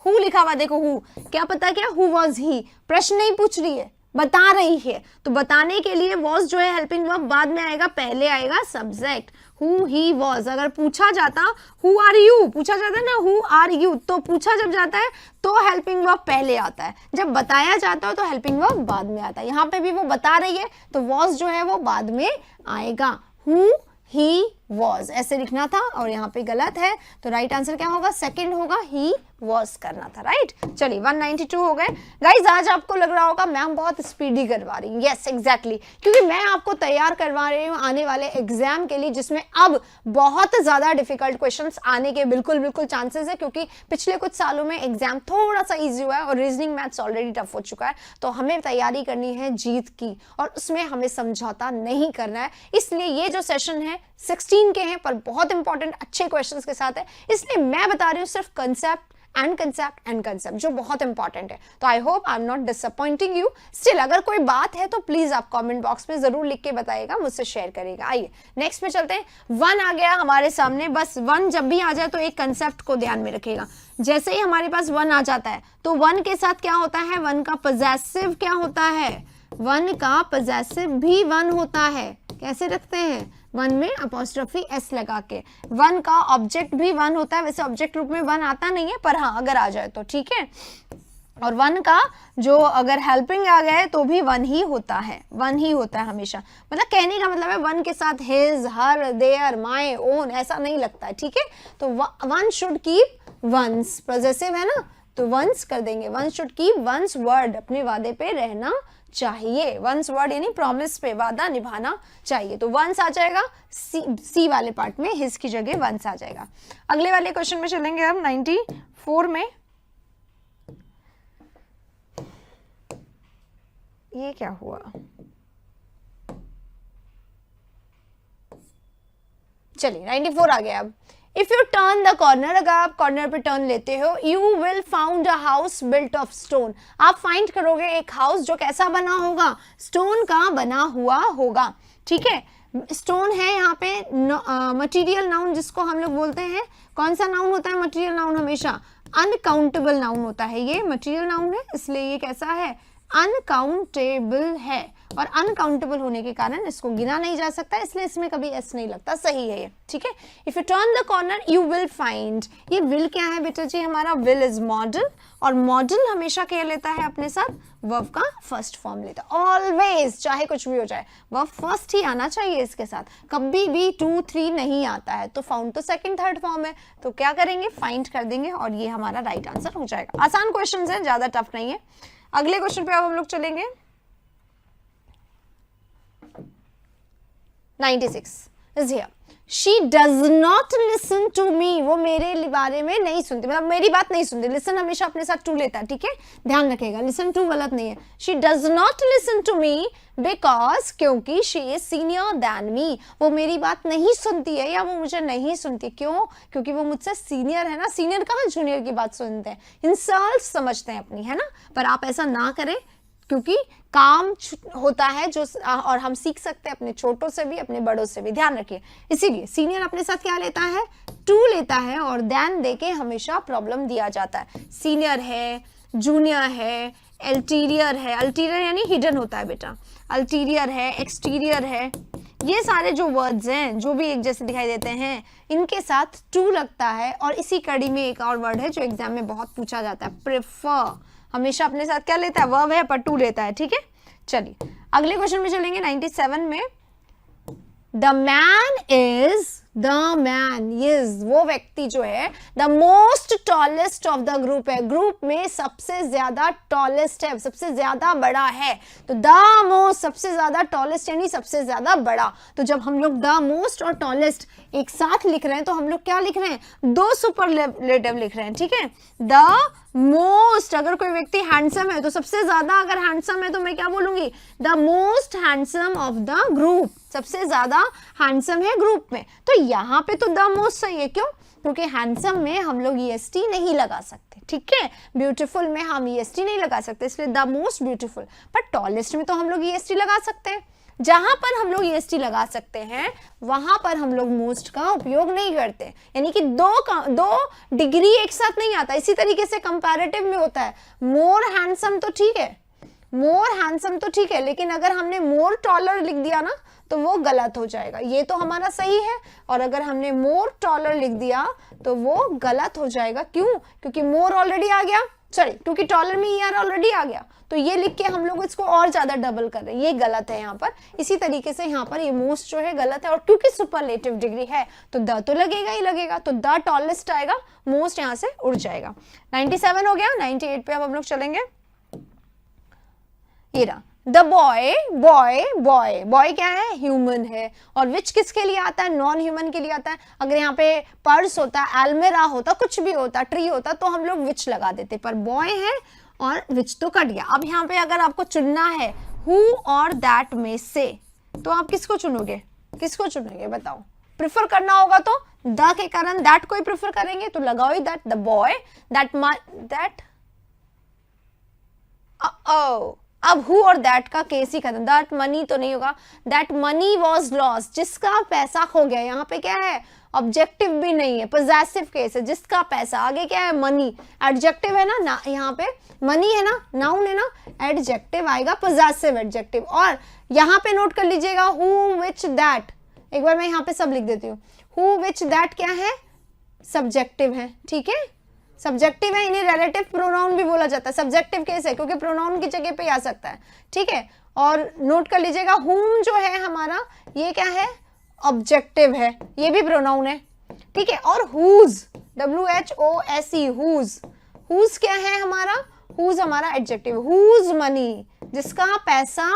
हु लिखा हुआ देखो, हु क्या पता क्या, हु वॉज ही, प्रश्न नहीं पूछ रही है, बता रही है, तो बताने के लिए was जो है हेल्पिंग वर्ब बाद में आएगा, पहले आएगा सब्जेक्ट who he was। अगर पूछा जाता who are you, पूछा जाता है ना who are you, तो पूछा जब जाता है तो हेल्पिंग वर्ब पहले आता है, जब बताया जाता है तो हेल्पिंग वर्ब बाद में आता है। यहाँ पे भी वो बता रही है तो was जो है वो बाद में आएगा, who he was ऐसे लिखना था और यहाँ पे गलत है, तो राइट आंसर क्या होगा, सेकंड होगा, he was करना था, राइट। चलिए 192 हो गए। गाइज आज आपको लग रहा होगा मैम बहुत स्पीडी करवा रही हूँ, यस एग्जैक्टली, क्योंकि मैं आपको तैयार करवा रही हूँ आने वाले एग्जाम के लिए, जिसमें अब बहुत ज्यादा डिफिकल्ट क्वेश्चंस आने के बिल्कुल चांसेस है, क्योंकि पिछले कुछ सालों में एग्जाम थोड़ा सा ईजी हुआ है और रीजनिंग मैथ्स ऑलरेडी टफ हो चुका है, तो हमें तैयारी करनी है जीत की और उसमें हमें समझौता नहीं करना है। इसलिए ये जो सेशन है 16 के हैं पर बहुत इंपॉर्टेंट अच्छे क्वेश्चंस के साथ है, इसलिए मैं बता रही हूँ सिर्फ कंसेप्ट एंड कंसेप्ट जो बहुत इंपॉर्टेंट है। तो I hope I am not disappointing you. Still अगर कोई बात है तो प्लीज आप कमेंट बॉक्स में जरूर लिख के बताइएगा, मुझसे शेयर करिएगा। आइए नेक्स्ट में चलते हैं। 1 आ गया हमारे सामने, बस 1 जब भी आ जाए तो एक कंसेप्ट को ध्यान में रखिएगा। जैसे ही हमारे पास 1 आ जाता है तो 1 के साथ क्या होता है, 1 का पॉजेसिव क्या होता है, 1 का पॉजेसिव भी 1 होता है। कैसे रखते हैं, 1 में अपोस्ट्रोफी s लगा के। 1 का ऑब्जेक्ट भी 1 होता है, वैसे ऑब्जेक्ट रूप में 1 आता नहीं है, पर हाँ अगर आ जाए तो ठीक है। और 1 का जो अगर हेल्पिंग आ गए तो भी 1 ही होता है, 1 ही होता है हमेशा। मतलब कहने का मतलब है 1 के साथ his, her, their, my, own ऐसा नहीं लगता है, ठीक है। तो 1 शुड कीप वंस, पॉजेसिव है ना तो वंस कर देंगे। 1 शुड कीप वंस वर्ड, अपने वादे पे रहना चाहिए। वंस वर्ड यानी प्रॉमिस पे, वादा निभाना चाहिए। तो वंस आ जाएगा, सी वाले पार्ट में हिज की जगह वंस आ जाएगा। अगले वाले क्वेश्चन में चलेंगे हम 94 में। ये क्या हुआ, चलिए 94 आ गया। अब if U turn the corner, अगर आप कॉर्नर पे टर्न लेते हो, you will found a house built of stone. आप फाइंड करोगे एक हाउस जो कैसा बना होगा, स्टोन का बना हुआ होगा, ठीक है। स्टोन है यहाँ पे मटेरियल नाउन जिसको हम लोग बोलते हैं। कौन सा नाउन होता है मटेरियल नाउन, हमेशा अनकाउंटेबल नाउन होता है। ये मटेरियल नाउन है इसलिए ये कैसा है, अनकाउंटेबल है, और अनकाउंटेबल होने के कारण इसको गिना नहीं जा सकता, इसलिए इसमें कभी एस नहीं लगता, सही है ये, ठीक है। If U turn the corner you will find, ये विल क्या है बेटा जी, हमारा विल इज मॉडल, और मॉडल हमेशा क्या लेता है अपने साथ, वर्ब का फर्स्ट फॉर्म लेता है ऑलवेज, चाहे कुछ भी हो जाए वर्ब फर्स्ट ही आना चाहिए इसके साथ, कभी भी 2 3 नहीं आता है। तो फाउंड तो सेकंड थर्ड फॉर्म है, तो क्या करेंगे, फाइंड कर देंगे और ये हमारा राइट आंसर हो जाएगा। आसान क्वेश्चन है, ज्यादा टफ नहीं है। अगले क्वेश्चन पे अब हम लोग चलेंगे। 96 is here. She does not listen to me. वो मेरे बारे में नहीं सुनती, मतलब मेरी बात नहीं सुनती। listen हमेशा अपने साथ to लेता है, ठीक है, ध्यान रखिएगा, listen to गलत नहीं है। She does not listen to me because, क्योंकि she is senior than me, वो मेरी बात नहीं सुनती है या वो मुझे नहीं सुनती। क्यों, क्योंकि वो मुझसे सीनियर है ना। सीनियर कहाँ जूनियर की बात सुनते हैं, इंसल्ट समझते हैं अपनी, है ना। पर आप ऐसा ना करें, क्योंकि काम होता है जो, और हम सीख सकते हैं अपने छोटों से भी अपने बड़ों से भी, ध्यान रखिए। इसीलिए सीनियर अपने साथ क्या लेता है, टू लेता है, और देन देके हमेशा प्रॉब्लम दिया जाता है। सीनियर है, जूनियर है, अल्टीरियर है, अल्टीरियर यानी हिडन होता है बेटा, अल्टीरियर है, एक्सटीरियर है, ये सारे जो वर्ड्स हैं जो भी एक जैसे दिखाई देते हैं, इनके साथ टू लगता है। और इसी कड़ी में एक और वर्ड है जो एग्जाम में बहुत पूछा जाता है, प्रेफर, हमेशा अपने साथ क्या लेता है, वर्ब है पर टू लेता है, ठीक है। चलिए अगले क्वेश्चन में चलेंगे 97 में। The man is, the man is, वो व्यक्ति जो है the most tallest of the group है, ग्रुप में सबसे ज्यादा टॉलेस्ट है, सबसे ज्यादा बड़ा है। तो द मोस्ट सबसे ज्यादा, टॉलेस्ट यानी सबसे ज्यादा बड़ा। तो जब हम लोग द मोस्ट और टॉलेस्ट एक साथ लिख रहे हैं तो हम लोग क्या लिख रहे हैं, 2 सुपरलेटिव लिख रहे हैं, ठीक है। द मोस्ट, अगर कोई व्यक्ति हैंडसम है तो सबसे ज्यादा, अगर हैंडसम है तो मैं क्या बोलूंगी, the most handsome of the group, सबसे ज्यादा हैंडसम है ग्रुप में। तो यहाँ पे तो द मोस्ट सही है, क्यों, क्योंकि हैंडसम में हम लोग EST नहीं लगा सकते, ठीक है। ब्यूटीफुल में हम EST नहीं लगा सकते, इसलिए द मोस्ट ब्यूटीफुल। पर टॉलेस्ट में तो हम लोग EST लगा सकते हैं। जहां पर हम लोग EST लगा सकते हैं वहां पर हम लोग मोस्ट का उपयोग नहीं करते, यानी कि दो डिग्री एक साथ नहीं आता। इसी तरीके से कंपैरेटिव में होता है, मोर हैंडसम तो ठीक है, मोर हैंडसम तो ठीक है, लेकिन अगर हमने मोर टॉलर लिख दिया ना तो वो गलत हो जाएगा। ये तो हमारा सही है, और अगर हमने मोर टॉलर लिख दिया तो वो गलत हो जाएगा। क्यों? क्योंकि मोर ऑलरेडी आ गया, सॉरी क्योंकि टॉलर में ईआर ऑलरेडी आ गया, तो ये लिख के हम लोग इसको और ज्यादा डबल कर रहे हैं, ये गलत है यहाँ पर। इसी तरीके से यहाँ पर ये मोस्ट जो है गलत है, और क्योंकि सुपरलेटिव डिग्री है तो द तो लगेगा ही लगेगा, तो द टॉलेस्ट आएगा, मोस्ट यहाँ से उड़ जाएगा। 97 हो गया। 98 पे अब हम लोग चलेंगे। ये रहा the boy, boy boy, boy क्या है? ह्यूमन है, और विच किसके लिए आता है? नॉन ह्यूमन के लिए आता है। अगर यहाँ पे पर्स होता, एल्मेरा होता, कुछ भी होता, ट्री होता, तो हम लोग विच लगा देते, पर बॉय है और विच तो कट गया। अब यहाँ पे अगर आपको चुनना है हु और दैट में से, तो आप किसको चुनोगे? किसको चुनेंगे बताओ? प्रिफर करना होगा तो द के कारण दैट को ही प्रिफर करेंगे, तो लगाओ ही दैट, द बॉय दैट अब हु और दैट का केस ही खत्म। दैट मनी तो नहीं होगा, दैट मनी वॉज लॉस्ट, जिसका पैसा खो गया। यहाँ पे क्या है? ऑब्जेक्टिव भी नहीं है, पोजेसिव केस है, जिसका पैसा। आगे क्या है? मनी, एडजेक्टिव है ना, यहाँ पे मनी है ना, नाउन है ना, एडजेक्टिव आएगा, पोजेसिव एडजेक्टिव। और यहाँ पे नोट कर लीजिएगा हु विच दैट, एक बार मैं यहाँ पे सब लिख देती हूँ। हु विच दैट क्या है? सब्जेक्टिव है, ठीक है, सब्जेक्टिव है, इन्हें रिलेटिव प्रोनाउन भी बोला जाता है। सब्जेक्टिव केस है क्योंकि प्रोनाउन की जगह पे आ सकता है, ठीक है। और नोट कर लीजिएगा हुम जो है हमारा, ये क्या है? ऑब्जेक्टिव है, ये भी प्रोनाउन है, ठीक है। और हुज, WHOSE, हुज, हुज क्या है हमारा? हुज हमारा एडजेक्टिव। हुज मनी, जिसका पैसा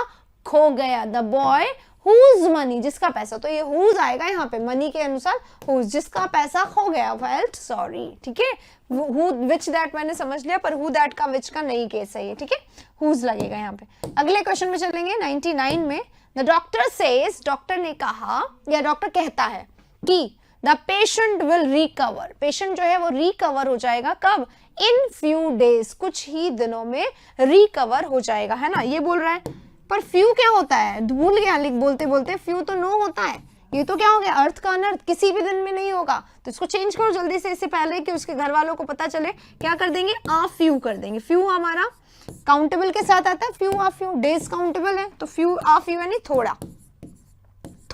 खो गया। द बॉय हुज मनी, जिसका पैसा, तो ये हुज आएगा यहाँ पे मनी के अनुसार, हुज, जिसका पैसा खो गया, फेल्ट सॉरी, ठीक है। हु विच दैट मैंने समझ लिया, पर हु दैट का विच का नहीं केस है ये, ठीक है, हुज लगेगा यहाँ पे। अगले क्वेश्चन में चलेंगे 99 में। द डॉक्टर सेज, डॉक्टर ने कहा या डॉक्टर कहता है कि the patient will recover, patient जो है वो रिकवर हो जाएगा, कब? इन फ्यू डेज, कुछ ही दिनों में रिकवर हो जाएगा, है ना, ये बोल रहा है। पर फ्यू क्या होता है? भूल गया लिख बोलते बोलते, फ्यू तो नो होता है, ये तो क्या हो गया? अर्थ का अनर्थ, किसी भी दिन में नहीं होगा, तो इसको चेंज करो जल्दी से, इससे पहले कि उसके घर वालों को पता चले। क्या कर देंगे? आ फ्यू कर देंगे। फ्यू हमारा काउंटेबल के साथ आता है, फ्यू आ फ्यू, डेज काउंटेबल है, तो फ्यू आ फ्यू यानी थोड़ा,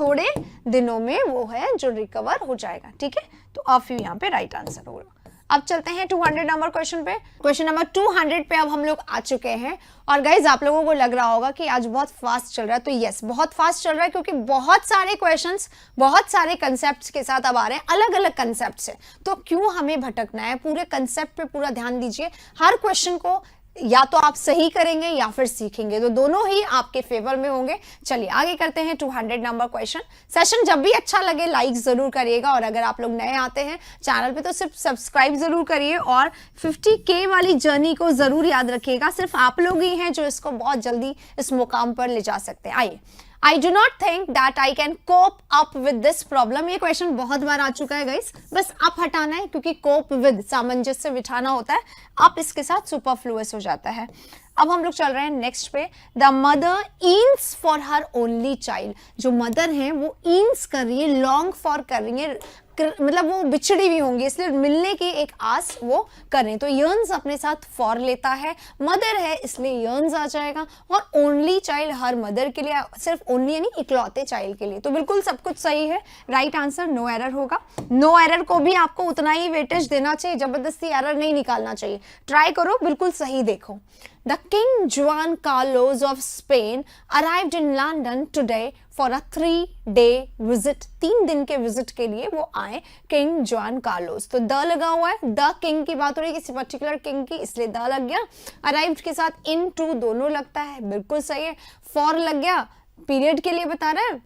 थोड़े दिनों में वो है जो रिकवर हो जाएगा, ठीक है। तो आ फ्यू यहाँ पे राइट आंसर होगा। अब चलते हैं 200 नंबर क्वेश्चन पे। क्वेश्चन नंबर 200 पे अब हम लोग आ चुके हैं। और गाइज आप लोगों को लग रहा होगा कि आज बहुत फास्ट चल रहा है, तो यस बहुत फास्ट चल रहा है, क्योंकि बहुत सारे क्वेश्चंस, बहुत सारे कंसेप्ट्स के साथ अब आ रहे हैं, अलग अलग कंसेप्ट से। तो क्यों हमें भटकना है? पूरे कंसेप्ट पे पूरा ध्यान दीजिए। हर क्वेश्चन को या तो आप सही करेंगे या फिर सीखेंगे, तो दोनों ही आपके फेवर में होंगे। चलिए आगे करते हैं 200 नंबर क्वेश्चन। सेशन जब भी अच्छा लगे लाइक जरूर करिएगा, और अगर आप लोग नए आते हैं चैनल पे तो सिर्फ सब्सक्राइब जरूर करिए, और 50K वाली जर्नी को जरूर याद रखिएगा। सिर्फ आप लोग ही हैं जो इसको बहुत जल्दी इस मुकाम पर ले जा सकते हैं। आइए, I do not think that I can cope up with this problem। ये क्वेश्चन बहुत बार आ चुका है गाइस, बस आप हटाना है, क्योंकि cope with सामंजस्य बिठाना होता है, आप इसके साथ सुपरफ्लुअस हो जाता है। अब हम लोग चल रहे हैं नेक्स्ट पे। The mother earns for her only child, जो मदर हैं वो ईन्स कर रही है, लॉन्ग फॉर कर रही है, मतलब वो बिछड़ी हुई होंगी, इसलिए मिलने की एक आस वो करें, तो यर्न्स अपने साथ फॉर लेता है, मदर है इसलिए यर्न्स आ जाएगा। और ओनली चाइल्ड हर मदर के लिए, सिर्फ ओनली यानी इकलौते चाइल्ड के लिए, तो बिल्कुल सब कुछ सही है, राइट आंसर नो एरर होगा। नो एरर को भी आपको उतना ही वेटेज देना चाहिए, जबरदस्ती एरर नहीं निकालना चाहिए, ट्राई करो, बिल्कुल सही देखो। The King Juan Carlos of Spain arrived in London today for a 3-day visit। 3 दिन के विजिट के लिए वो आए किंग जॉन कार्लोस। तो द लगा हुआ है, द किंग की बात हो रही है, किसी पर्टिकुलर किंग की, इसलिए द लग गया। अराइव्ड के साथ इन टू दोनों लगता है, बिल्कुल सही है। फॉर लग गया, पीरियड के लिए बता रहा है,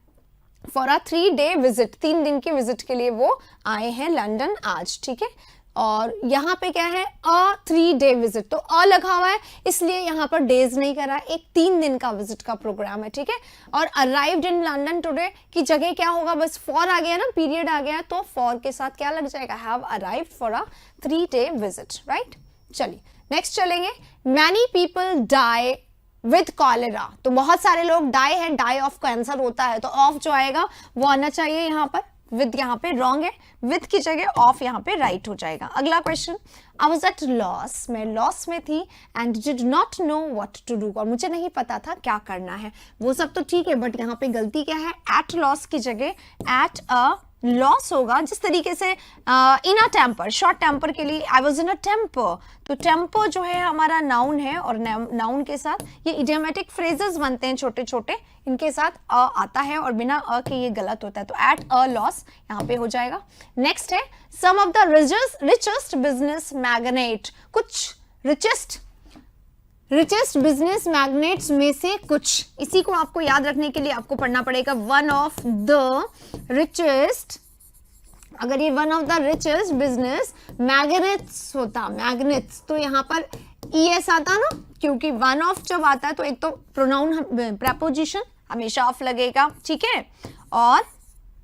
फॉर अ 3-day विजिट, 3 दिन की विजिट के लिए वो आए हैं लंदन आज, ठीक है। और यहाँ पे क्या है? अ 3-day विजिट, तो अ लगा हुआ है इसलिए यहाँ पर डेज नहीं करा, एक 3 दिन का विजिट का प्रोग्राम है, ठीक है। और अराइव्ड इन लंदन टुडे की जगह क्या होगा? बस फॉर आ गया ना, पीरियड आ गया, तो फॉर के साथ क्या लग जाएगा? Have arrived for a 3-day visit, right. चलिए नेक्स्ट चलेंगे। Many people die with cholera, तो बहुत सारे लोग डाई है, डाई ऑफ कैंसर होता है, तो ऑफ जो आएगा वो आना चाहिए यहाँ पर विद यहाँ पे रॉन्ग है, विद की जगह ऑफ यहाँ पे राइट हो जाएगा। अगला question, I was at loss, मैं लॉस में थी and did not know what to do, और मुझे नहीं पता था क्या करना है। वो सब तो ठीक है, बट यहाँ पे गलती क्या है, एट लॉस की जगह एट अ लॉस होगा। जिस तरीके से in a temper, short temper के लिए I was in a temper, तो टेम्पर जो है हमारा नाउन है और नाउन के साथ ये इडियोमेटिक फ्रेजेस बनते हैं छोटे छोटे, इनके साथ अ आता है और बिना अ के ये गलत होता है, तो एट अ लॉस यहाँ पे हो जाएगा। नेक्स्ट है some of the richest business magnet, कुछ रिचेस्ट बिजनेस मैग्नेट्स में से कुछ, इसी को आपको याद रखने के लिए आपको पढ़ना पड़ेगा वन ऑफ द रिचेस्ट। अगर ये one of the richest business magnets होता, मैग्नेट्स, तो यहाँ पर ईएस आता ना, क्योंकि वन ऑफ जब आता है तो एक तो प्रोनाउन प्रेपोजिशन हमेशा ऑफ लगेगा, ठीक है, और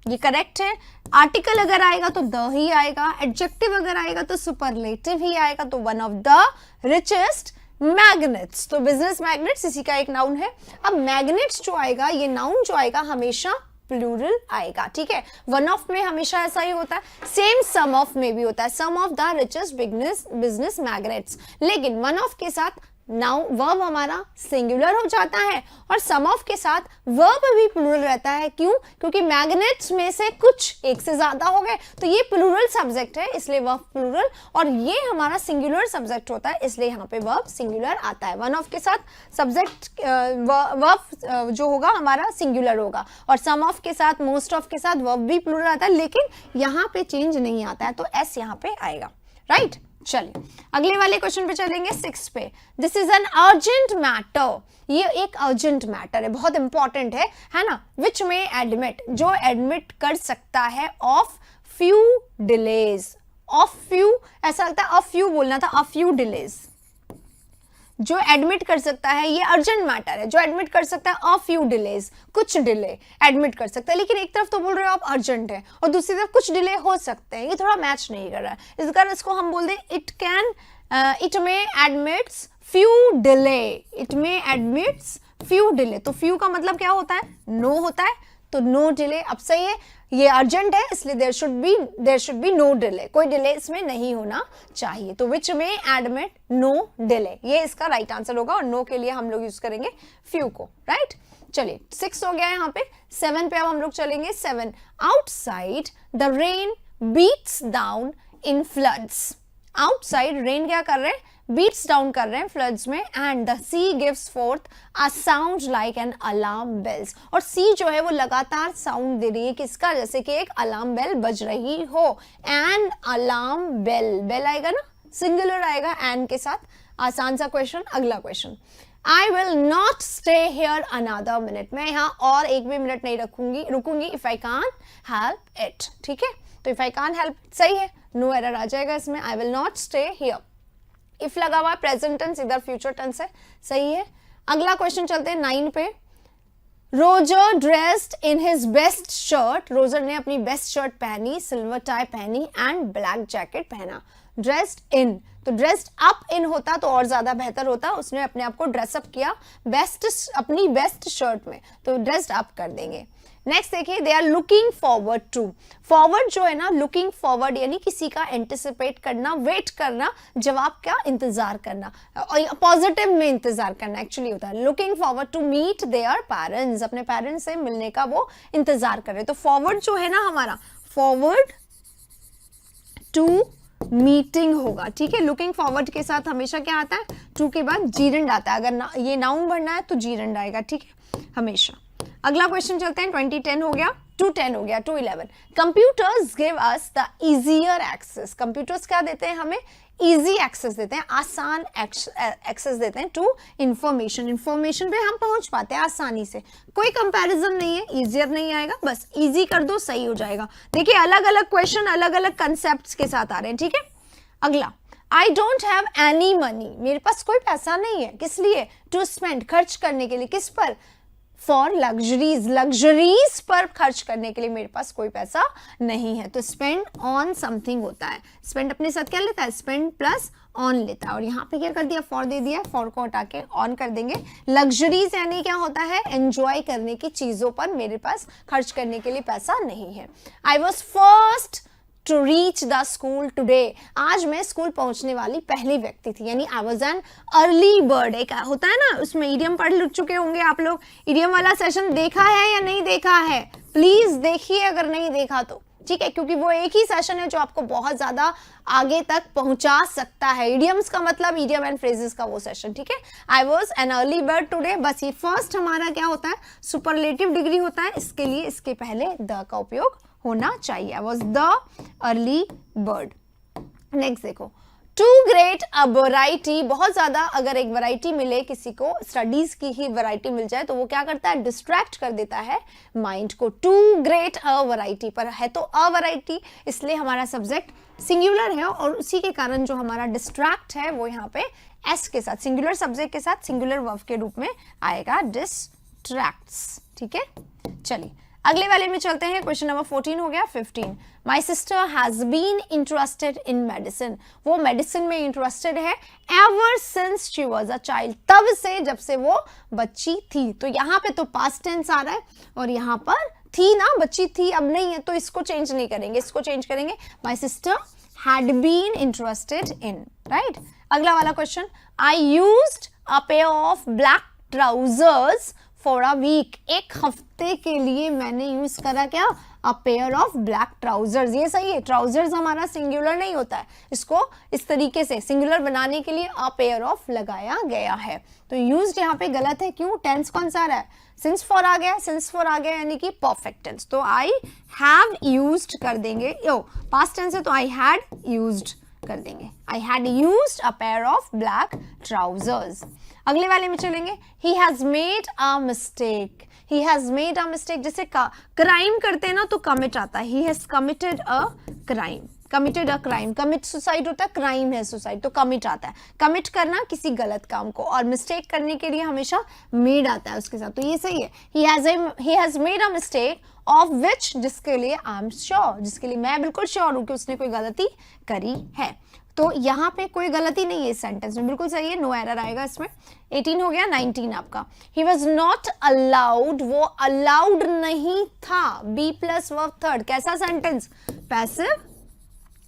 ये करेक्ट है। आर्टिकल अगर आएगा तो द ही आएगा, एडजेक्टिव अगर आएगा तो सुपरलेटिव ही आएगा, तो one of the richest magnets, तो बिजनेस मैग्नेट्स इसी का एक नाउन है। अब मैग्नेट्स जो आएगा, ये नाउन जो आएगा हमेशा प्लूरल आएगा, ठीक है। वन ऑफ में हमेशा ऐसा ही होता है, सेम सम ऑफ में भी होता है, some of the richest business magnets, लेकिन वन ऑफ के साथ नाउ वर्ब हमारा सिंगुलर हो जाता है और सम ऑफ के साथ वर्ब भी प्लूरल रहता है। क्यों? क्योंकि मैग्नेट्स में से कुछ एक से ज्यादा हो गए, तो ये प्लूरल सब्जेक्ट है इसलिए वर्ब प्लूरल, और ये हमारा सिंगुलर सब्जेक्ट होता है इसलिए यहाँ पे वर्ब सिंगुलर आता है। वन ऑफ के साथ सब्जेक्ट वर्ब जो होगा हमारा सिंगुलर होगा, और सम ऑफ के साथ, मोस्ट ऑफ के साथ वर्ब भी प्लूरल आता है, लेकिन यहाँ पे चेंज नहीं आता है, तो एस यहाँ पे आएगा, राइट। चलिए अगले वाले क्वेश्चन पे चलेंगे, 6 पे। This is an urgent matter, ये एक अर्जेंट मैटर है, बहुत इंपॉर्टेंट है ना। विच में एडमिट, जो एडमिट कर सकता है of few delays, of few, ऐसा लगता है ऑफ फ्यू बोलना था, ऑफ फ्यू डिलेज, जो एडमिट कर सकता है, ये अर्जेंट मैटर है, जो एडमिट कर सकता है ऑफ फ्यू डिलेज, कुछ डिले एडमिट कर सकता है। लेकिन एक तरफ तो बोल रहे हो आप अर्जेंट है और दूसरी तरफ कुछ डिले हो सकते हैं, ये थोड़ा मैच नहीं कर रहा है। इस कारण इसको हम बोल दें इट में एडमिट्स फ्यू डिले, इट में एडमिट्स फ्यू डिले, तो फ्यू का मतलब क्या होता है, नो होता है, तो नो डिले। अब सही है, ये अर्जेंट है इसलिए there should be no delay, कोई डिले इसमें नहीं होना चाहिए, तो विच में एडमिट नो डिले, ये इसका राइट आंसर होगा, और नो के लिए हम लोग यूज करेंगे फ्यू को, राइट। चलिए 6 हो गया यहाँ पे, 7 पे अब हम लोग चलेंगे। 7, outside the rain beats down in floods, outside rain क्या कर रहे हैं, बीट्स डाउन कर रहे हैं फ्लड्स में, and the sea gives forth a sound like an alarm bells, और सी जो है वो लगातार साउंड दे रही है, किसका, जैसे कि एक अलार्म बेल बज रही हो, एन अलार्म बेल, बेल आएगा ना, सिंगुलर आएगा एन के साथ। आसान सा क्वेश्चन। अगला question, I will not stay here another minute, मैं यहाँ और एक भी मिनट नहीं रुकूंगी if I can't help it, ठीक है, तो इफ आई कांट हेल्प सही है, नो एरर आ जाएगा इसमें, I will not stay here. If लगा हुआ प्रेजेंट टेंस, इधर फ्यूचर टेंस है, सही है। अगला क्वेश्चन चलते हैं 9 पे। Roger dressed in his best shirt, Roger ने अपनी बेस्ट शर्ट पहनी, सिल्वर टाई पहनी एंड ब्लैक जैकेट पहना। ड्रेस्ड इन, तो ड्रेस्ड अप इन होता तो और ज्यादा बेहतर होता, उसने अपने आप को ड्रेसअप किया अपनी बेस्ट शर्ट में, तो ड्रेस्ड अप कर देंगे। नेक्स्ट देखिए, they are looking forward to, forward जो है ना, लुकिंग फॉरवर्ड यानी किसी का एंटिसिपेट करना, वेट करना, जवाब का इंतजार करना, पॉजिटिव में इंतजार करना एक्चुअली होता है। Looking forward to meet their parents, अपने पेरेंट्स से मिलने का वो इंतजार कर रहे, तो फॉरवर्ड जो है ना हमारा, फॉरवर्ड टू मीटिंग होगा, ठीक है। लुकिंग फॉरवर्ड के साथ हमेशा क्या आता है, टू के बाद जीरेंड आता है, अगर ये नाउन बनना है तो जीरेंड आएगा, ठीक है, हमेशा। अगला क्वेश्चन चलते हैं, 2010 हो गया, 210 हो गया, 211। Computers give us the easier access, computers क्या देते हैं हमें, इजी एक्सेस देते हैं, आसान एक्सेस देते हैं टू इंफॉर्मेशन, इंफॉर्मेशन पे हम पहुंच पाते हैं आसानी से, कोई कंपैरिजन नहीं है, इजियर नहीं आएगा, बस इजी कर दो सही हो जाएगा। देखिए अलग अलग क्वेश्चन अलग अलग कंसेप्ट के साथ आ रहे हैं, ठीक है। अगला, I don't have any money, मेरे पास कोई पैसा नहीं है, किस लिए, टू स्पेंड, खर्च करने के लिए, किस पर, फॉर लग्जरीज, लग्जरीज पर खर्च करने के लिए मेरे पास कोई पैसा नहीं है। तो स्पेंड ऑन समथिंग होता है, स्पेंड अपने साथ क्या लेता है, स्पेंड प्लस ऑन लेता है। और यहाँ पे क्या कर दिया, फॉर दे दिया, फॉर को हटा के ऑन कर देंगे। लग्जरीज यानी क्या होता है, एंजॉय करने की चीजों पर मेरे पास खर्च करने के लिए पैसा नहीं है। I was first to reach the school today, आज मैं स्कूल पहुंचने वाली पहली व्यक्ति थी, यानी I was an early bird. एक होता है ना, उसमें इडियम पढ़ चुके होंगे आप लोग, इडियम वाला सेशन देखा है या नहीं देखा है, प्लीज देखिए अगर नहीं देखा तो, ठीक है, क्योंकि वो एक ही सेशन है जो आपको बहुत ज्यादा आगे तक पहुंचा सकता है। इडियम्स का मतलब इडियम एंड फ्रेजेस का वो सेशन, ठीक है। I was an early bird today, बस ये फर्स्ट हमारा क्या होता है, सुपरलेटिव डिग्री होता है, इसके लिए इसके पहले द का उपयोग होना चाहिए। I was the early bird. Next देखो, टू ग्रेट अ वैरायटी, बहुत ज्यादा अगर एक वैरायटी मिले किसी को, स्टडीज की ही वैरायटी मिल जाए तो वो क्या करता है, डिस्ट्रैक्ट कर देता है माइंड को। टू ग्रेट अ वैरायटी पर है तो अ वैरायटी, इसलिए हमारा सब्जेक्ट सिंगुलर है और उसी के कारण जो हमारा डिस्ट्रैक्ट है वो यहाँ पे एस के साथ, सिंगुलर सब्जेक्ट के साथ सिंगुलर वर्ब के रूप में आएगा, डिस्ट्रैक्ट्स, ठीक है। चलिए अगले वाले में चलते हैं। क्वेश्चन नंबर 14 हो गया। 15, my sister has been interested in medicine, वो मेडिसिन में इंटरेस्टेड है ever since she was a child, तब से जब से वो बच्ची थी। तो यहाँ पे तो पास्ट टेंस आ रहा है और यहाँ पर थी ना, बच्ची थी, अब नहीं है, तो इसको चेंज नहीं करेंगे, इसको चेंज करेंगे, my sister had been interested in, right. अगला वाला question, I used a pair of black trousers for a week, एक हफ्ते के लिए मैंने यूज करा क्या, a pair of black trousers. ये सही है, ट्राउजर्स हमारा सिंगुलर नहीं होता है, इसको इस तरीके से सिंगुलर बनाने के लिए अ पेयर ऑफ लगाया गया है। तो यूज्ड यहाँ पे गलत है, क्यों, टेंस कौन सा आ रहा है, सिंस फॉर आ गया, सिंस फॉर आ गया यानी कि परफेक्ट टेंस। तो आई हैव यूज्ड कर देंगे, यो पास्ट टेंस है तो आई हैड यूज्ड कर देंगे, I had used a pair of black trousers. अगले वाले में चलेंगे, he has made a mistake, he has made a mistake, जैसे क्राइम करते हैं ना तो कमिट आता है, he has committed a crime, committed a crime, commit suicide होता है, क्राइम है सुसाइड, तो कमिट आता है, कमिट करना किसी गलत काम को, और मिस्टेक करने के लिए हमेशा मेड आता है उसके साथ, तो ये सही है। He has made a mistake of which, जिसके लिए आई एम श्योर, जिसके लिए मैं बिल्कुल श्योर हूं कि उसने कोई गलती करी है। तो यहाँ पे कोई गलती नहीं है इस सेंटेंस में, बिल्कुल सही है, नो एरर आएगा इसमें। 18 हो गया। 19 आपका, ही वॉज नॉट अलाउड, वो अलाउड नहीं था, बी प्लस वर्ब थर्ड, कैसा सेंटेंस, पैसिव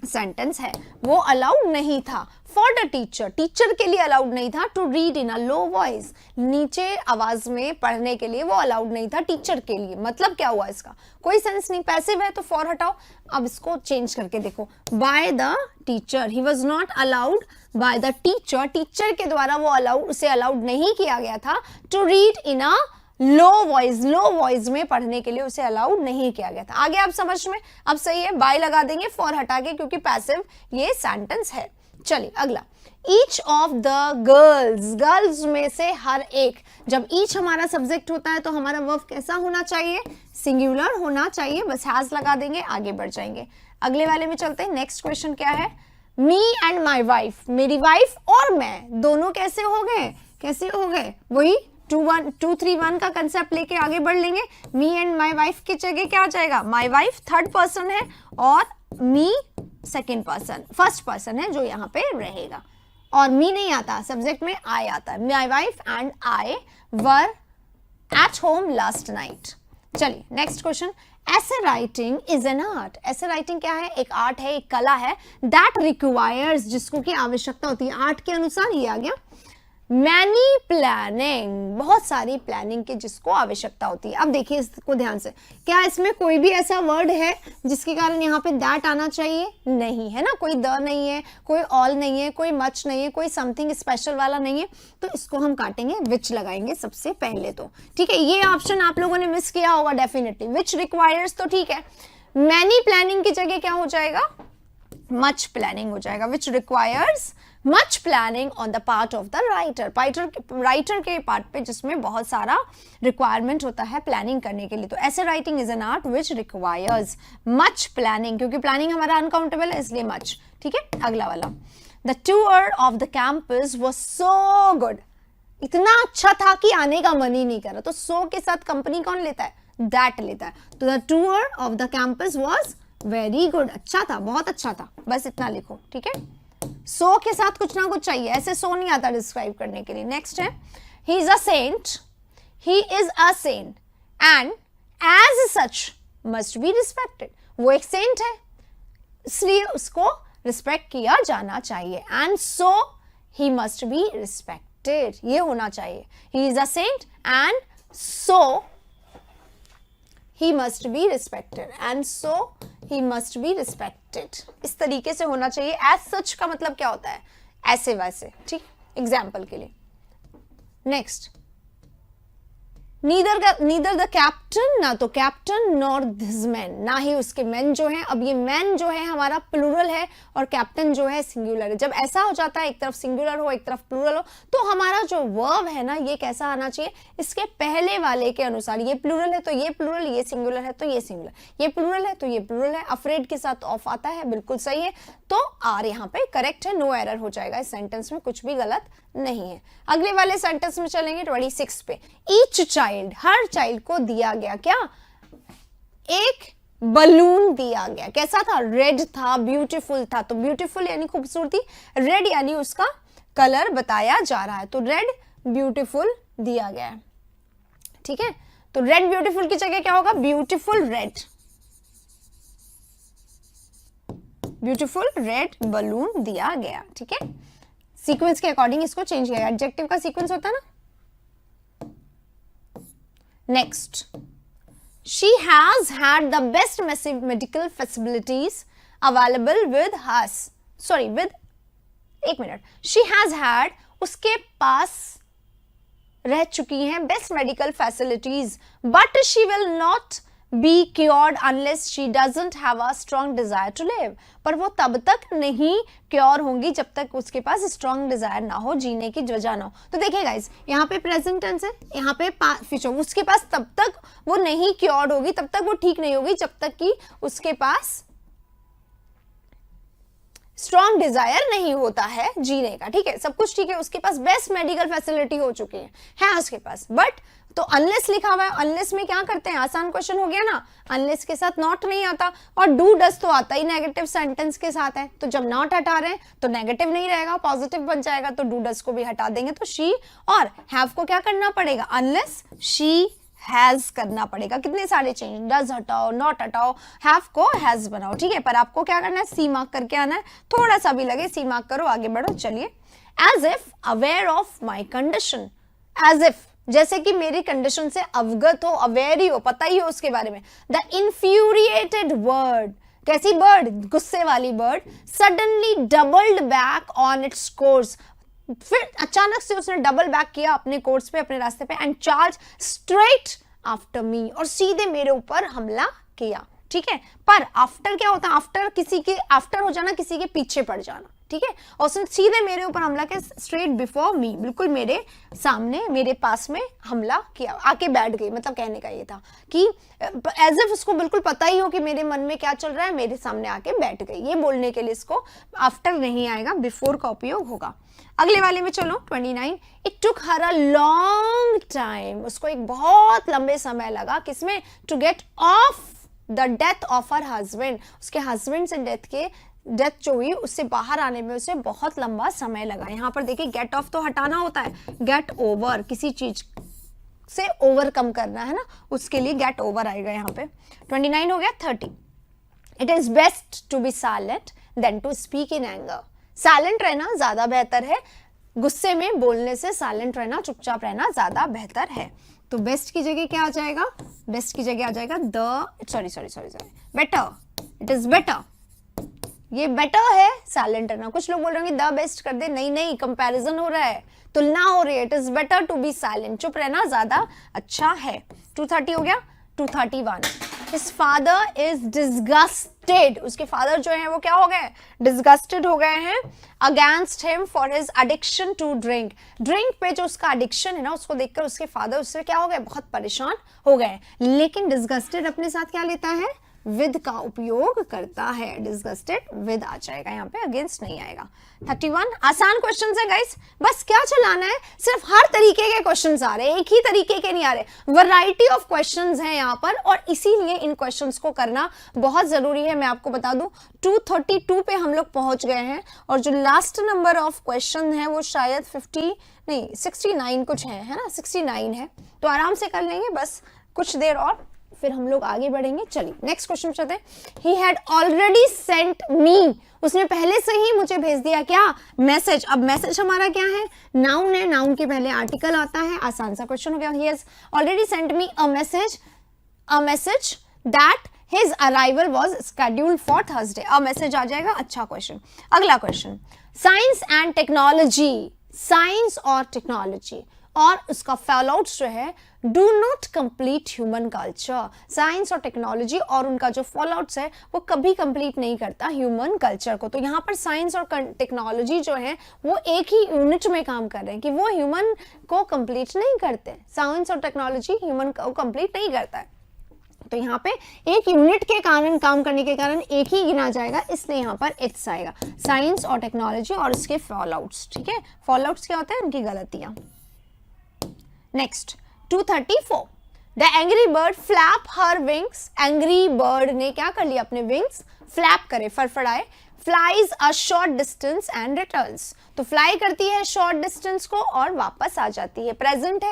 सेंटेंस है, वो अलाउड नहीं था। फॉर द टीचर, टीचर के लिए अलाउड नहीं था, to read in a low voice, नीचे आवाज में पढ़ने के लिए वो अलाउड नहीं था टीचर के लिए। मतलब क्या हुआ इसका, कोई सेंस नहीं, पैसिव है तो फॉर हटाओ। अब इसको चेंज करके देखो, by the teacher, he was not allowed by the teacher, teacher के द्वारा वो अलाउड, उसे अलाउड नहीं किया गया था, to read in a low voice, low voice में पढ़ने के लिए उसे अलाउड नहीं किया गया था। आगे आप समझ में, अब सही है, बाय लगा देंगे फॉर हटा के, क्योंकि पैसिव ये सेंटेंस है। चलिए अगला, each of the girls, girls में से हर एक, जब ईच हमारा सब्जेक्ट होता है तो हमारा वर्ब कैसा होना चाहिए, सिंगुलर होना चाहिए, बस हैज लगा देंगे, आगे बढ़ जाएंगे। अगले वाले में चलते हैं। नेक्स्ट क्वेश्चन क्या है, मी एंड माई वाइफ, मेरी वाइफ और मैं दोनों कैसे हो गए, कैसे हो गए, वही 2 3 1 का कंसेप्ट लेके आगे बढ़ लेंगे। मी एंड माई वाइफ की जगह क्या आ जाएगा, माई वाइफ थर्ड पर्सन है और me second person, first person है जो यहाँ पे रहेगा, और मी नहीं आता, सब्जेक्ट में आई आता है। My wife and I were at home last night. चलिए नेक्स्ट क्वेश्चन, ऐसे राइटिंग इज एन आर्ट, ऐसे राइटिंग क्या है, एक आर्ट है, एक कला है, दैट रिक्वायर्स, जिसको की आवश्यकता होती है, आर्ट के अनुसार ये आ गया, मैनी प्लानिंग, बहुत सारी प्लानिंग की जिसको आवश्यकता होती है। अब देखिए इसको ध्यान से, क्या इसमें कोई भी ऐसा वर्ड है जिसके कारण यहाँ पे दैट आना चाहिए, नहीं है ना, कोई द नहीं है, कोई ऑल नहीं है, कोई मच नहीं है, कोई समथिंग स्पेशल वाला नहीं है, तो इसको हम काटेंगे, विच लगाएंगे सबसे पहले तो, ठीक है। ये ऑप्शन आप लोगों ने मिस किया होगा डेफिनेटली, विच रिक्वायर्स तो ठीक है, मैनी प्लानिंग की जगह क्या हो जाएगा, मच प्लानिंग हो जाएगा, which requires much planning on the part of the writer, writer के पार्ट पे जिसमें बहुत सारा रिक्वायरमेंट होता है प्लानिंग करने के लिए। तो ऐसे writing is an art which requires much planning, क्योंकि प्लानिंग हमारा अनकाउंटेबल है इसलिए मच, ठीक है। अगला वाला, the tour of the campus was so good, इतना अच्छा था कि आने का मन ही नहीं करा। तो सो के साथ कंपनी कौन लेता है? दैट लेता है। तो the tour of the campus was very good, अच्छा था, बहुत अच्छा था, बस इतना लिखो, ठीक है। सो के साथ कुछ ना कुछ चाहिए, ऐसे सो नहीं आता डिस्क्राइब करने के लिए। नेक्स्ट है he is a saint, he is a saint and as such must be respected. वो एक सेंट है इसलिए उसको रिस्पेक्ट किया जाना चाहिए। And so he must be respected, ये होना चाहिए। He is a saint and so he must be respected and so he must be respected। इस तरीके से होना चाहिए। as such का मतलब क्या होता है? ऐसे वैसे, ठीक, एग्जाम्पल के लिए। नेक्स्ट, नीदर द कैप्टन, ना तो कैप्टन नॉर दिस मैन, ना ही उसके मैन जो है। अब ये मैन जो है हमारा प्लूरल है और कैप्टन जो है सिंगुलर है। जब ऐसा हो जाता है एक तरफ सिंगुलर हो एक तरफ प्लूरल हो, तो हमारा जो वर्ब है ना ये कैसा आना चाहिए? इसके पहले वाले के अनुसार। ये प्लूरल है तो ये प्लूरल, ये सिंगुलर है तो ये सिंगुलर, ये प्लूरल है तो ये प्लूरल है। अफ्रेड के साथ ऑफ आता है, बिल्कुल सही है। तो आर यहाँ पे करेक्ट है, नो एरर हो जाएगा। इस सेंटेंस में कुछ भी गलत नहीं है। अगले वाले सेंटेंस में चलेंगे 26 पे। ईच चाइल्ड, हर चाइल्ड को दिया गया क्या? एक बलून दिया गया। कैसा था? रेड था, ब्यूटीफुल था। तो ब्यूटीफुल यानी खूबसूरती, रेड यानी उसका कलर बताया जा रहा है। तो रेड ब्यूटीफुल दिया गया है, ठीक है। तो रेड ब्यूटीफुल की जगह क्या होगा? Beautiful red, beautiful red balloon दिया गया, ठीक है। सीक्वेंस के अकॉर्डिंग इसको चेंज किया। एडजेक्टिव का सीक्वेंस होता है ना। Next, she has had the best medical facilities available with us, sorry with, एक मिनट, शी हैज हैड, उसके पास रह चुकी हैं best medical facilities, but she will not be cured unless she doesn't have a strong desire to live. पर वो तब तक नहीं क्योर होंगी जब तक उसके पास स्ट्रॉन्ग डिजायर ना हो, जीने की वजह ना हो। तो देखिए गाइस, यहाँ पे प्रेजेंट टेंस है, यहाँ पे फ्यूचर। उसके पास तब तक वो नहीं क्योर्ड होगी, तब तक वो ठीक नहीं होगी जब तक कि उसके पास स्ट्रॉन्ग डिजायर नहीं होता है जीने का, ठीक है। सब कुछ ठीक है, उसके पास बेस्ट मेडिकल फैसिलिटी हो चुकी है उसके पास। बट तो अनलेस लिखा हुआ है, अनलेस में क्या करते हैं? आसान क्वेश्चन हो गया ना। अनलेस के साथ नॉट नहीं आता, और डू डज तो आता ही नेगेटिव सेंटेंस के साथ है। तो जब नॉट हटा रहे हैं तो नेगेटिव नहीं रहेगा, पॉजिटिव बन जाएगा। तो डू डज को भी हटा देंगे तो शी और हैव को क्या करना पड़ेगा? अनलेस शी हैज करना पड़ेगा। कितने सारे चेंज, डज हटाओ, नॉट हटाओ, हैव को हैज बनाओ, ठीक है। पर आपको क्या करना है? सी मार्क करके आना है। थोड़ा सा भी लगे सी मार्क करो, आगे बढ़ो। चलिए, as if aware of my condition, as if जैसे कि मेरी कंडीशन से अवगत हो, अवेयर ही हो, पता ही हो उसके बारे में। द इन्फ्यूरिएटेड बर्ड, कैसी बर्ड? गुस्से वाली bird. Suddenly doubled back on its course, फिर अचानक से उसने डबल बैक किया अपने कोर्स पे, अपने रास्ते पे। And charge straight after me, और सीधे मेरे ऊपर हमला किया, ठीक है। पर आफ्टर क्या होता है? आफ्टर किसी के, आफ्टर हो जाना किसी के पीछे पड़ जाना, ठीक है। और उसने सीधे मेरे ऊपर हमला किया, स्ट्रेट बिफोर मी, बिल्कुल मेरे सामने, मेरे पास में हमला किया, आके बैठ गई। मतलब कहने का ये था कि एज इफ उसको बिल्कुल पता ही हो कि मेरे मन में क्या चल रहा है, मेरे सामने आके बैठ गई। ये बोलने के लिए इसको आफ्टर नहीं आएगा, बिफोर का उपयोग होगा। अगले वाले में चलो 29। It took her a long time, उसको एक बहुत लंबे समय लगा, किसमें? To get off the death of her husband, उसके हस्बैंड से डेथ जो हुई उससे बाहर आने में उसे बहुत लंबा समय लगा। यहाँ पर देखिए गेट ऑफ तो हटाना होता है, गेट ओवर किसी चीज से ओवरकम करना है ना, उसके लिए गेट ओवर आएगा यहाँ पे। 29 हो गया। 30, it is best to be silent than to speak in anger. Silent रहना ज्यादा बेहतर है, गुस्से में बोलने से साइलेंट रहना, चुपचाप रहना ज्यादा बेहतर है। तो बेस्ट की जगह क्या आ जाएगा? बेस्ट की जगह आ जाएगा बेटर। इट इज बेटर, ये बेटर है साइलेंट रहना। कुछ लोग बोल रहे होंगे द बेस्ट कर दे, नहीं नहीं, कंपैरिजन हो रहा है, तुलना हो रही है। It is better to be silent, चुप रहना ज्यादा अच्छा है। 230 हो गया। 231, His father is disgusted, उसके फादर जो है वो क्या हो गए? डिस्गस्टेड हो गए हैं against him for his addiction to drink. Drink पे जो उसका एडिक्शन है ना, उसको देखकर उसके फादर उससे क्या हो गए? बहुत परेशान हो गए। लेकिन डिस्गस्टेड अपने साथ क्या लेता है? विद का उपयोग करता है, डिसगस्टेड विद आ जाएगा यहाँ पे, अगेंस्ट नहीं आएगा। 31 आसान क्वेश्चंस है गाइस, बस क्या चलाना है, सिर्फ हर तरीके के क्वेश्चंस आ रहे हैं, एक ही तरीके के नहीं आ रहे, वैरायटी ऑफ क्वेश्चंस हैं यहाँ पर, और इसीलिए इन क्वेश्चंस को करना बहुत जरूरी है। मैं आपको बता दूं 232 पे हम लोग पहुंच गए हैं, और जो लास्ट नंबर ऑफ क्वेश्चन है वो शायद 69 कुछ है ना, 69 है, तो आराम से कर लेंगे, बस कुछ देर और फिर हम लोग आगे बढ़ेंगे। चलिए नेक्स्ट क्वेश्चन चलते हैं। He had already sent me, उसने पहले से ही मुझे भेज दिया क्या, मैसेज। अब मैसेज हमारा क्या है, नाउन है, नाउन के पहले आर्टिकल आता है, आसान सा क्वेश्चन हो गया। He has already sent me a message that his arrival was scheduled for Thursday. अब मैसेज आ जाएगा, अच्छा क्वेश्चन। अगला question, science and technology, science और टेक्नोलॉजी और उसका फॉलोआउट्स जो है, do not complete human culture. Science और टेक्नोलॉजी और उनका जो फॉलोआउट्स है वो कभी कंप्लीट नहीं करता ह्यूमन कल्चर को। तो यहाँ पर साइंस और टेक्नोलॉजी जो है वो एक ही यूनिट में काम कर रहे हैं कि वो ह्यूमन को कंप्लीट नहीं करते। साइंस और टेक्नोलॉजी ह्यूमन को कंप्लीट नहीं करता है, तो यहाँ पे एक यूनिट के कारण, काम करने के कारण एक ही गिना जाएगा, इसलिए यहाँ पर इट्स आएगा। साइंस और टेक्नोलॉजी और उसके फॉलोआउट्स, ठीक है। फॉलोआउट्स क्या होता है, उनकी गलतियां। Next 234, the angry bird flap her wings. Angry bird ने क्या कर लिया, अपने विंग्स फ्लैप करे, फड़फड़ाए। Flies a short distance and returns, तो फ्लाई करती है शॉर्ट डिस्टेंस को और वापस आ जाती है। प्रेजेंट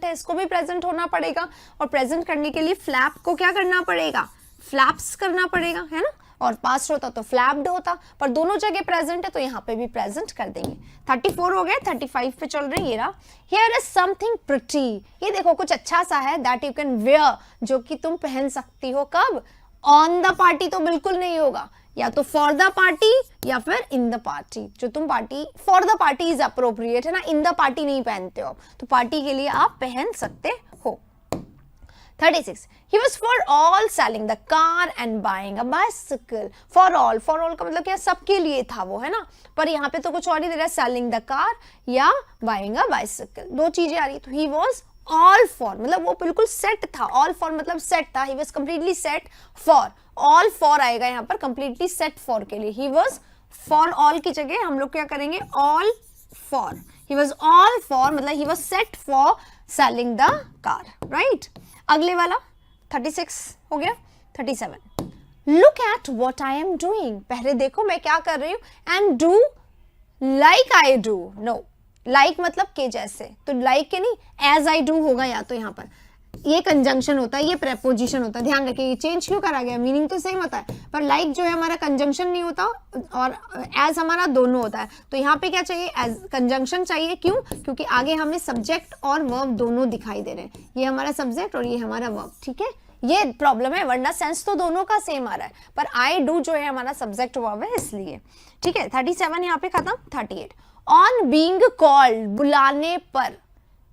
है, इसको भी प्रेजेंट होना पड़ेगा, और प्रेजेंट करने के लिए फ्लैप को क्या करना पड़ेगा, फ्लैप्स करना पड़ेगा, है ना। और पास्ट होता तो फ्लैप्ड होता, पर दोनों जगह प्रेजेंट है तो यहाँ पे भी प्रेजेंट कर देंगे। 34 हो गया, 35 पे चल रहे हैं। ये रहा, हियर इज समथिंग प्रिटी, ये देखो कुछ अच्छा सा है, दैट यू कैन वेयर, जो कि तुम पहन सकती हो। कब, ऑन द पार्टी तो बिल्कुल नहीं होगा, या तो फॉर द पार्टी या फिर इन द पार्टी। जो तुम party, for the party is appropriate है ना, इन द पार्टी नहीं पहनते हो, तो पार्टी के लिए आप पहन सकते हो। 36, he was for all selling the car and buying a bicycle. for all का मतलब क्या, सबके लिए था वो, है ना, पर यहाँ पे तो कुछ और ही दे रहा है, selling the car या buying a bicycle, दो चीजें आ रही। तो he was all for मतलब वो बिल्कुल सेट था, all for मतलब सेट था, he was completely set for, all for आएगा यहाँ पर completely set for के लिए। he was for all की जगह हम लोग क्या करेंगे, all for, he was all for मतलब he was set for selling the car, right। अगले वाला 36 हो गया। 37, look at what I am doing, पहले देखो मैं क्या कर रही हूँ, and do like I do. No, like मतलब के जैसे, तो लाइक के नहीं, एज आई डू होगा। या तो यहाँ पर ये कंजंक्शन होता है, ये प्रेपोजिशन होता है, ध्यान रखिए। ये चेंज क्यों करा गया, मीनिंग तो सेम होता है, पर लाइक जो है हमारा कंजंक्शन नहीं होता, और एज हमारा दोनों होता है। तो यहाँ पे क्या चाहिए, एज कंजंक्शन चाहिए। क्यों, क्योंकि आगे हमें सब्जेक्ट और वर्ब दोनों दिखाई दे रहे हैं, ये हमारा सब्जेक्ट और ये हमारा वर्ब, ठीक है। ये प्रॉब्लम है, वरना सेंस तो दोनों का सेम आ रहा है, पर आई डू जो है हमारा सब्जेक्ट वर्ब है, इसलिए, ठीक है। 37 यहाँ पे खत्म। 38, ऑन बीइंग कॉल्ड, बुलाने पर,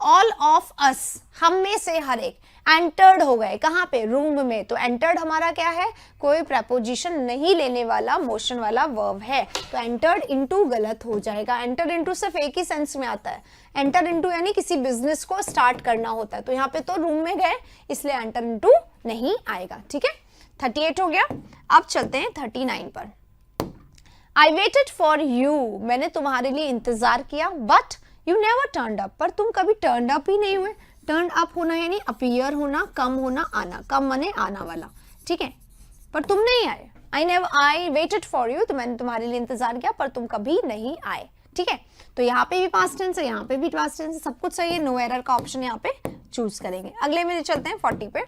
ऑल ऑफ अस, हम में से हर एक, एंटर्ड हो गए, कहाँ पे, रूम में। तो एंटर्ड हमारा क्या है, कोई प्रेपोजिशन नहीं लेने वाला, मोशन वाला वर्ब है, तो एंटर्ड इनटू गलत हो जाएगा। एंटर इनटू सिर्फ एक ही सेंस में आता है, एंटर इनटू यानी किसी बिजनेस को स्टार्ट करना होता है, तो यहाँ पे तो रूम में गए, इसलिए एंटर इनटू नहीं आएगा, ठीक है। 38 हो गया। अब चलते हैं 39 पर। आई वेटेड फॉर यू, मैंने तुम्हारे लिए इंतजार किया, but you never turned up, पर तुम कभी टर्न्ड अप ही नहीं हुए। टर्न अप होना यानी अपीयर होना, कम होना, आना, कम माने आना वाला, ठीक है, पर तुम नहीं आए। आई वेटेड फॉर यू, तो मैंने तुम्हारे लिए इंतजार किया, पर तुम कभी नहीं आए, ठीक है। तो यहाँ पे भी पास्ट टेंस है, यहाँ पे भी पास्ट टेंस है, सब कुछ सही है, नो एरर का ऑप्शन यहाँ पे चूज करेंगे। अगले में चलते हैं 40 पे।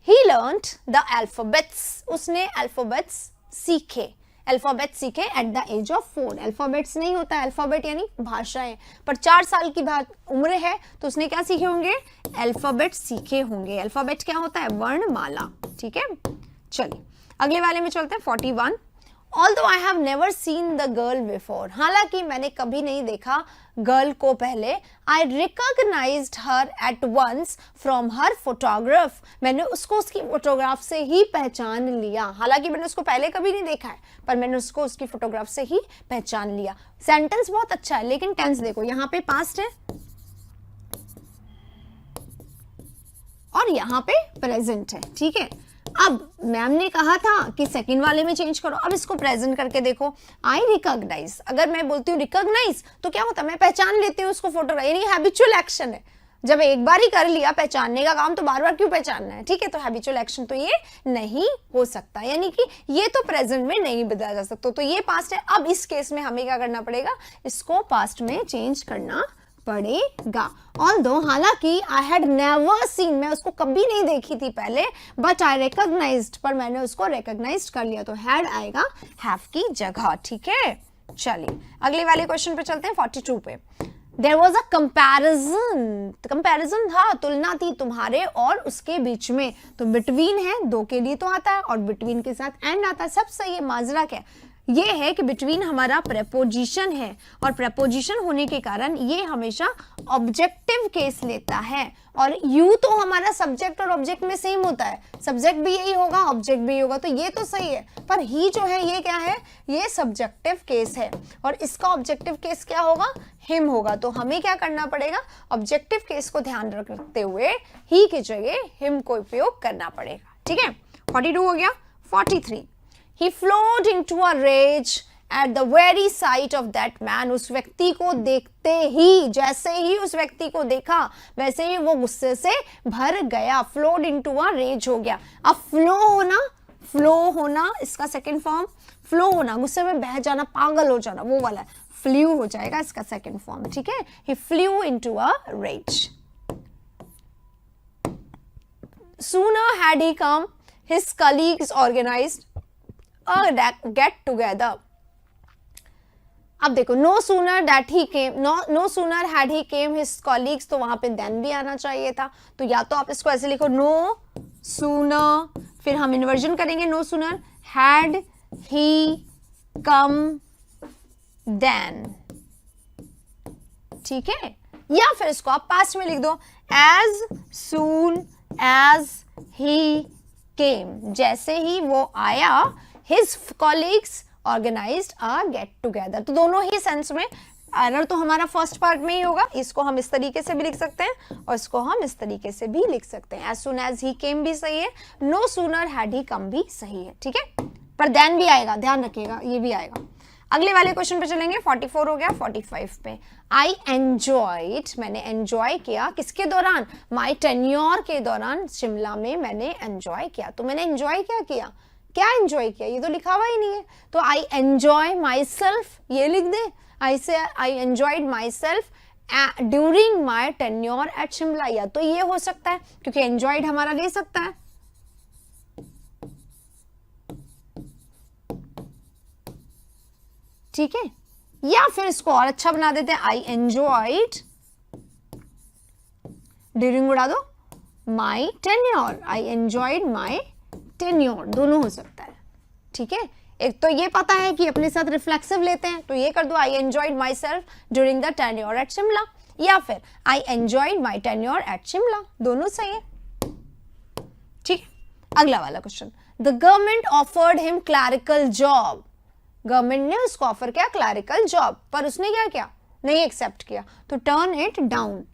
ही लर्न्ड द अल्फाबेट्स, उसने अल्फाबेट्स सीखे, अल्फाबेट सीखे at the age of 4। Alphabets नहीं होता है, अल्फाबेट यानी भाषाएं, पर 4 साल की उम्र है, तो उसने क्या सीखे होंगे, अल्फाबेट सीखे होंगे। अल्फाबेट क्या होता है, वर्णमाला, ठीक है। चलिए अगले वाले में चलते हैं 41। Although I have never seen the girl before, हालांकि मैंने कभी नहीं देखा गर्ल को पहले, I recognized her at once from her photograph, मैंने उसको उसकी फोटोग्राफ से ही पहचान लिया। हालांकि मैंने उसको पहले कभी नहीं देखा है, पर मैंने उसको उसकी फोटोग्राफ से ही पहचान लिया। सेंटेंस बहुत अच्छा है, लेकिन टेंस देखो, यहाँ पे पास्ट है और यहाँ पे प्रेजेंट है, ठीक है। अब मैम ने कहा था कि सेकंड वाले में चेंज करो, अब इसको प्रेजेंट करके देखो। आई रिकॉग्नाइज, अगर मैं बोलती हूँ रिकॉग्नाइज तो क्या होता है, मैं पहचान लेती हूँ उसको फोटो, यानी हैबिचुअल एक्शन है। जब एक बार ही कर लिया पहचानने का काम तो बार बार क्यों पहचानना है, ठीक है। तो हैबिचुअल एक्शन तो ये नहीं हो सकता, यानी कि ये तो प्रेजेंट में नहीं बदला जा सकता, तो ये पास्ट है। अब इस केस में हमें क्या करना पड़ेगा, इसको पास्ट में चेंज करना पड़ेगा। ऑल्दो, हालांकि आई हैड नेवर सीन, मैं उसको कभी नहीं देखी थी पहले, बट आई रिकॉग्नाइज्ड, पर मैंने उसको रिकॉग्नाइज कर लिया, तो हैड आएगा हैव की जगह, ठीक है। चलिए अगले वाले क्वेश्चन पे चलते हैं, 42 पे। There was a comparison, comparison था, तुलना थी तुम्हारे और उसके बीच में, तो बिटवीन है, दो के लिए तो आता है और बिटवीन के साथ एंड आता है, सब सही है। माजरा क्या ये है कि बिटवीन हमारा प्रेपोजिशन है और प्रेपोजिशन होने के कारण ये हमेशा ऑब्जेक्टिव केस लेता है, और यू तो हमारा सब्जेक्ट और ऑब्जेक्ट में सेम होता है, सब्जेक्ट भी यही होगा ऑब्जेक्ट भी होगा, तो ये तो सही है। पर ही जो है ये क्या है, ये सब्जेक्टिव केस है और इसका ऑब्जेक्टिव केस क्या होगा, हिम होगा। तो हमें क्या करना पड़ेगा, ऑब्जेक्टिव केस को ध्यान रखते हुए ही की जगह हिम को उपयोग करना पड़ेगा, ठीक है। 42 हो गया। 43, he flowed into a rage at the very sight of that man, उस व्यक्ति को देखते ही, जैसे ही उस व्यक्ति को देखा वैसे ही वो गुस्से से भर गया, flowed into a rage हो गया। अब फ्लो होना इसका सेकंड फॉर्म, फ्लो होना गुस्से में बह जाना, पागल हो जाना, वो वाला फ्लू हो जाएगा इसका सेकंड फॉर्म, ठीक है। he flew into a rage. Sooner had he come, his colleagues organized get together. अब देखो, no sooner that he came, no sooner had he came his colleagues, तो वहां पे then भी आना चाहिए था, तो या तो आप इसको ऐसे लिखो no sooner, फिर हम इन्वर्जन करेंगे, no sooner had he come then, ठीक है। या फिर इसको आप पास्ट में लिख दो, as soon as he came, जैसे ही वो आया, his colleagues organized a get together। तो दोनों ही सेंस में एरर तो हमारा फर्स्ट पार्ट में ही होगा, इसको हम इस तरीके से भी लिख सकते हैं और इसको हम इस तरीके से भी लिख सकते हैं। as soon as he came भी सही है, no sooner had he come भी सही है, ठीक है। पर then भी आएगा, ध्यान रखिएगा, ये भी आएगा। अगले वाले क्वेश्चन पे चलेंगे, 44 हो गया। 45 पे, आई एंजॉयड, मैंने एंजॉय किया किसके दौरान, माई टेन्योर के दौरान शिमला में मैंने एंजॉय किया। तो मैंने एंजॉय क्या किया, क्या एंजॉय किया, ये तो लिखा हुआ ही नहीं है, तो आई एंजॉय माई सेल्फ ये लिख दे, I enjoyed myself during my tenure at Shimla, या तो ये हो सकता है क्योंकि एंजॉयड हमारा ले सकता है, ठीक है। या फिर इसको और अच्छा बना देते हैं, आई एंजॉयड ड्यूरिंग उड़ा दो my tenure, I enjoyed my tenure, दोनों हो सकता है, ठीक है। एक तो ये पता है कि अपने साथ रिफ्लेक्सिव लेते हैं, तो ये कर दो, I enjoyed myself during the tenure at Shimla, या फिर I enjoyed my tenure at Shimla, दोनों सही है, ठीक है। अगला वाला question, the government offered him clerical job, government ने उसको ऑफर किया क्लैरिकल जॉब, पर उसने क्या किया, नहीं एक्सेप्ट किया, तो टर्न इट डाउन,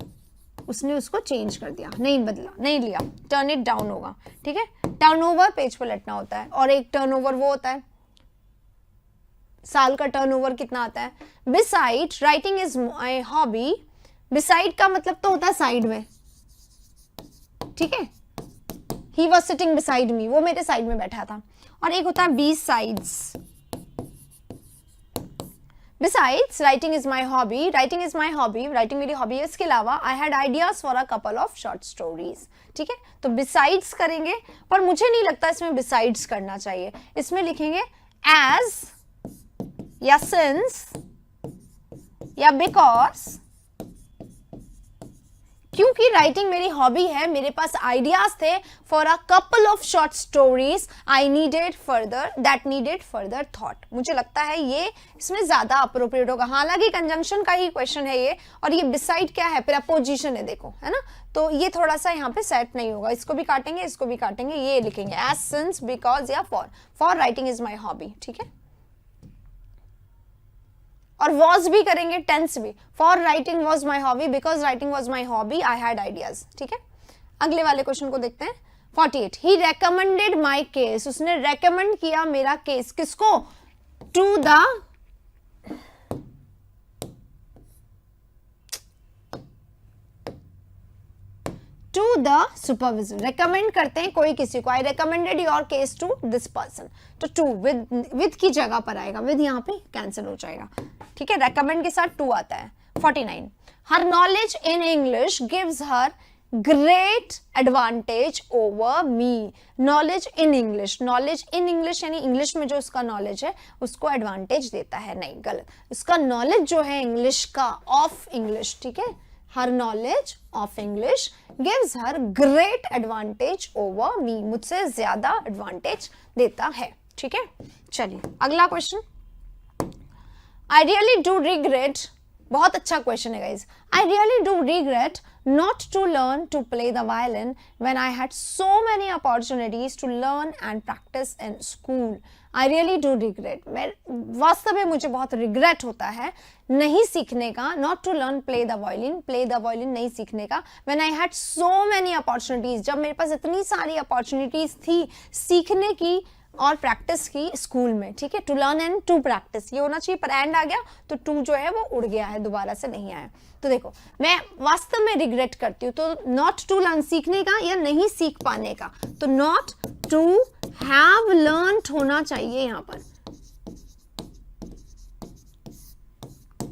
उसने उसको चेंज कर दिया, नहीं बदला, नहीं लिया, टर्न इट डाउन होगा, ठीक है। टर्नओवर पेज पर लटना होता है, और एक टर्नओवर वो होता है, साल का टर्नओवर कितना आता है। Beside, writing is my hobby, beside का मतलब तो होता है साइड में, ठीक है। He was sitting beside me, वो मेरे साइड में बैठा था, और एक होता है besides. Besides, writing is my hobby, writing is my hobby, writing मेरी hobby है, इसके अलावा I had ideas for a couple of short stories, ठीक है। तो besides करेंगे, पर मुझे नहीं लगता इसमें besides करना चाहिए, इसमें लिखेंगे as या since या because, क्योंकि राइटिंग मेरी हॉबी है, मेरे पास आइडियाज थे for a couple of short stories, I needed further, that needed further thought. मुझे लगता है ये इसमें ज्यादा अप्रोप्रिएट होगा, हालांकि कंजंक्शन का ही क्वेश्चन है ये, और ये बिसाइड क्या है, प्रेपोजिशन है, देखो है ना, तो ये थोड़ा सा यहाँ पे सेट नहीं होगा, इसको भी काटेंगे, इसको भी काटेंगे, ये लिखेंगे एज, सिंस, बिकॉज या for writing is my hobby, ठीक है। और वॉज भी करेंगे, टेंस भी, for writing was my hobby, because writing was my hobby, I had ideas, ठीक है। अगले वाले क्वेश्चन को देखते हैं, 48 ही रेकमेंडेड माई केस, उसने रेकमेंड किया मेरा केस किसको, टू द सुपरविजन। रेकमेंड करते हैं कोई किसी को, I recommended your case to this person, तो टू विद की जगह पर आएगा, विद यहाँ पे कैंसिल हो जाएगा, ठीक है, रेकमेंड के साथ टू आता है। 49 her knowledge in English gives her great advantage over me. Knowledge in English, knowledge in English यानी इंग्लिश में जो उसका नॉलेज है उसको एडवांटेज देता है, नहीं गलत, उसका नॉलेज जो है इंग्लिश का, ऑफ इंग्लिश, ठीक है, her knowledge of English gives her great advantage over me, मुझसे ज्यादा एडवांटेज देता है, ठीक है। चलिए अगला question, I really do regret, बहुत अच्छा क्वेश्चन है guys, I really do regret not to learn to play the violin when I had so many opportunities to learn and practice in school. I really do regret. मैं वास्तव में मुझे बहुत regret होता है नहीं सीखने का, not to learn play the violin नहीं सीखने का, when I had so many opportunities, जब मेरे पास इतनी सारी opportunities थी सीखने की और प्रैक्टिस की स्कूल में, ठीक है, to learn and to practise ये होना चाहिए, पर एंड आ गया तो टू जो है वो उड़ गया है, दोबारा से नहीं आया। तो देखो मैं वास्तव में रिग्रेट करती हूँ, तो नॉट टू लर्न सीखने का या नहीं सीख पाने का, तो नॉट टू हैव लर्नड होना चाहिए यहाँ पर,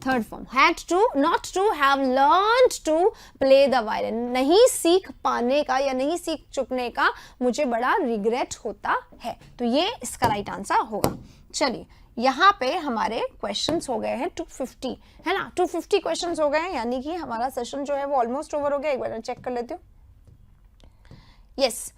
third form, had to, not to have learned to play the violin, नहीं सीख पाने का या नहीं सीख चुकने का मुझे बड़ा रिग्रेट होता है, तो ये इसका राइट आंसर होगा। चलिए यहाँ पे हमारे क्वेश्चंस हो गए हैं 250, है ना, 250 क्वेश्चंस हो गए हैं, यानी कि हमारा सेशन जो है वो ऑलमोस्ट ओवर हो गया। एक बार चेक कर लेती हूँ, यस,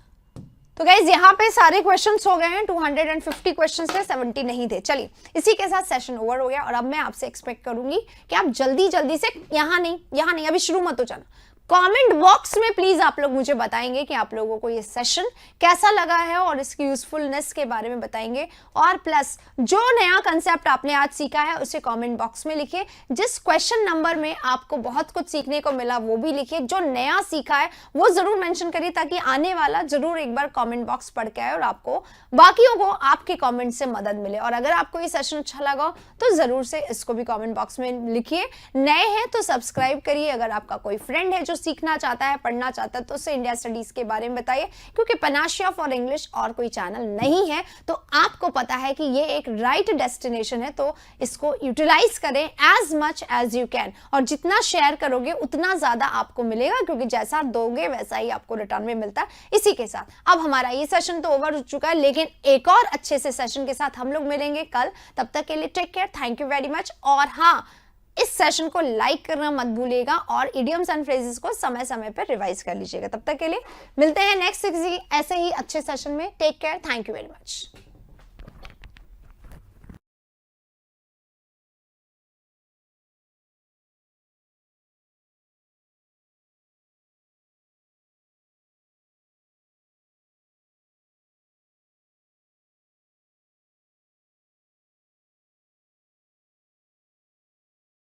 तो गाइज यहाँ पे सारे क्वेश्चंस हो गए हैं, 250 क्वेश्चंस थे, 70 नहीं थे। चलिए इसी के साथ सेशन ओवर हो गया और अब मैं आपसे एक्सपेक्ट करूंगी कि आप जल्दी जल्दी से, यहाँ नहीं अभी शुरू मत हो जाना, कमेंट बॉक्स में प्लीज आप लोग मुझे बताएंगे कि आप लोगों को ये सेशन कैसा लगा है और इसकी यूजफुलनेस के बारे में बताएंगे, और प्लस जो नया कंसेप्ट आपने आज सीखा है उसे कमेंट बॉक्स में लिखिए, जिस क्वेश्चन नंबर में आपको बहुत कुछ सीखने को मिला वो भी लिखिए, जो नया सीखा है वो जरूर मेंशन करिए ताकि आने वाला जरूर एक बार कमेंट बॉक्स पढ़ के आए और आपको बाकियों को आपके कमेंट से मदद मिले। और अगर आपको ये सेशन अच्छा लगा तो जरूर से इसको भी कमेंट बॉक्स में लिखिए, नए हैं तो सब्सक्राइब करिए, अगर आपका कोई फ्रेंड है जो सीखना चाहता है, पढ़ना चाहता है, तो उसे इंडिया स्टडीज के बारे में बताइए, क्योंकि पनाशिया फॉर इंग्लिश और कोई चैनल नहीं है, तो आपको पता है कि ये एक राइट डेस्टिनेशन है, तो इसको यूटिलाइज करें as much as you can, और जितना शेयर करोगे उतना ज्यादा आपको मिलेगा, क्योंकि जैसा दोगे वैसा ही आपको रिटर्न में मिलता है। इसी के साथ अब हमारा ये सेशन तो ओवर हो चुका है, लेकिन एक और अच्छे से सेशन के साथ हम लोग मिलेंगे कल, तब तक के लिए take care, thank you very much. और हाँ, इस सेशन को लाइक करना मत भूलिएगा और इडियम्स एंड फ्रेजेस को समय समय पर रिवाइज कर लीजिएगा। तब तक के लिए मिलते हैं नेक्स्ट किसी ऐसे ही अच्छे सेशन में। Take care, thank you very much.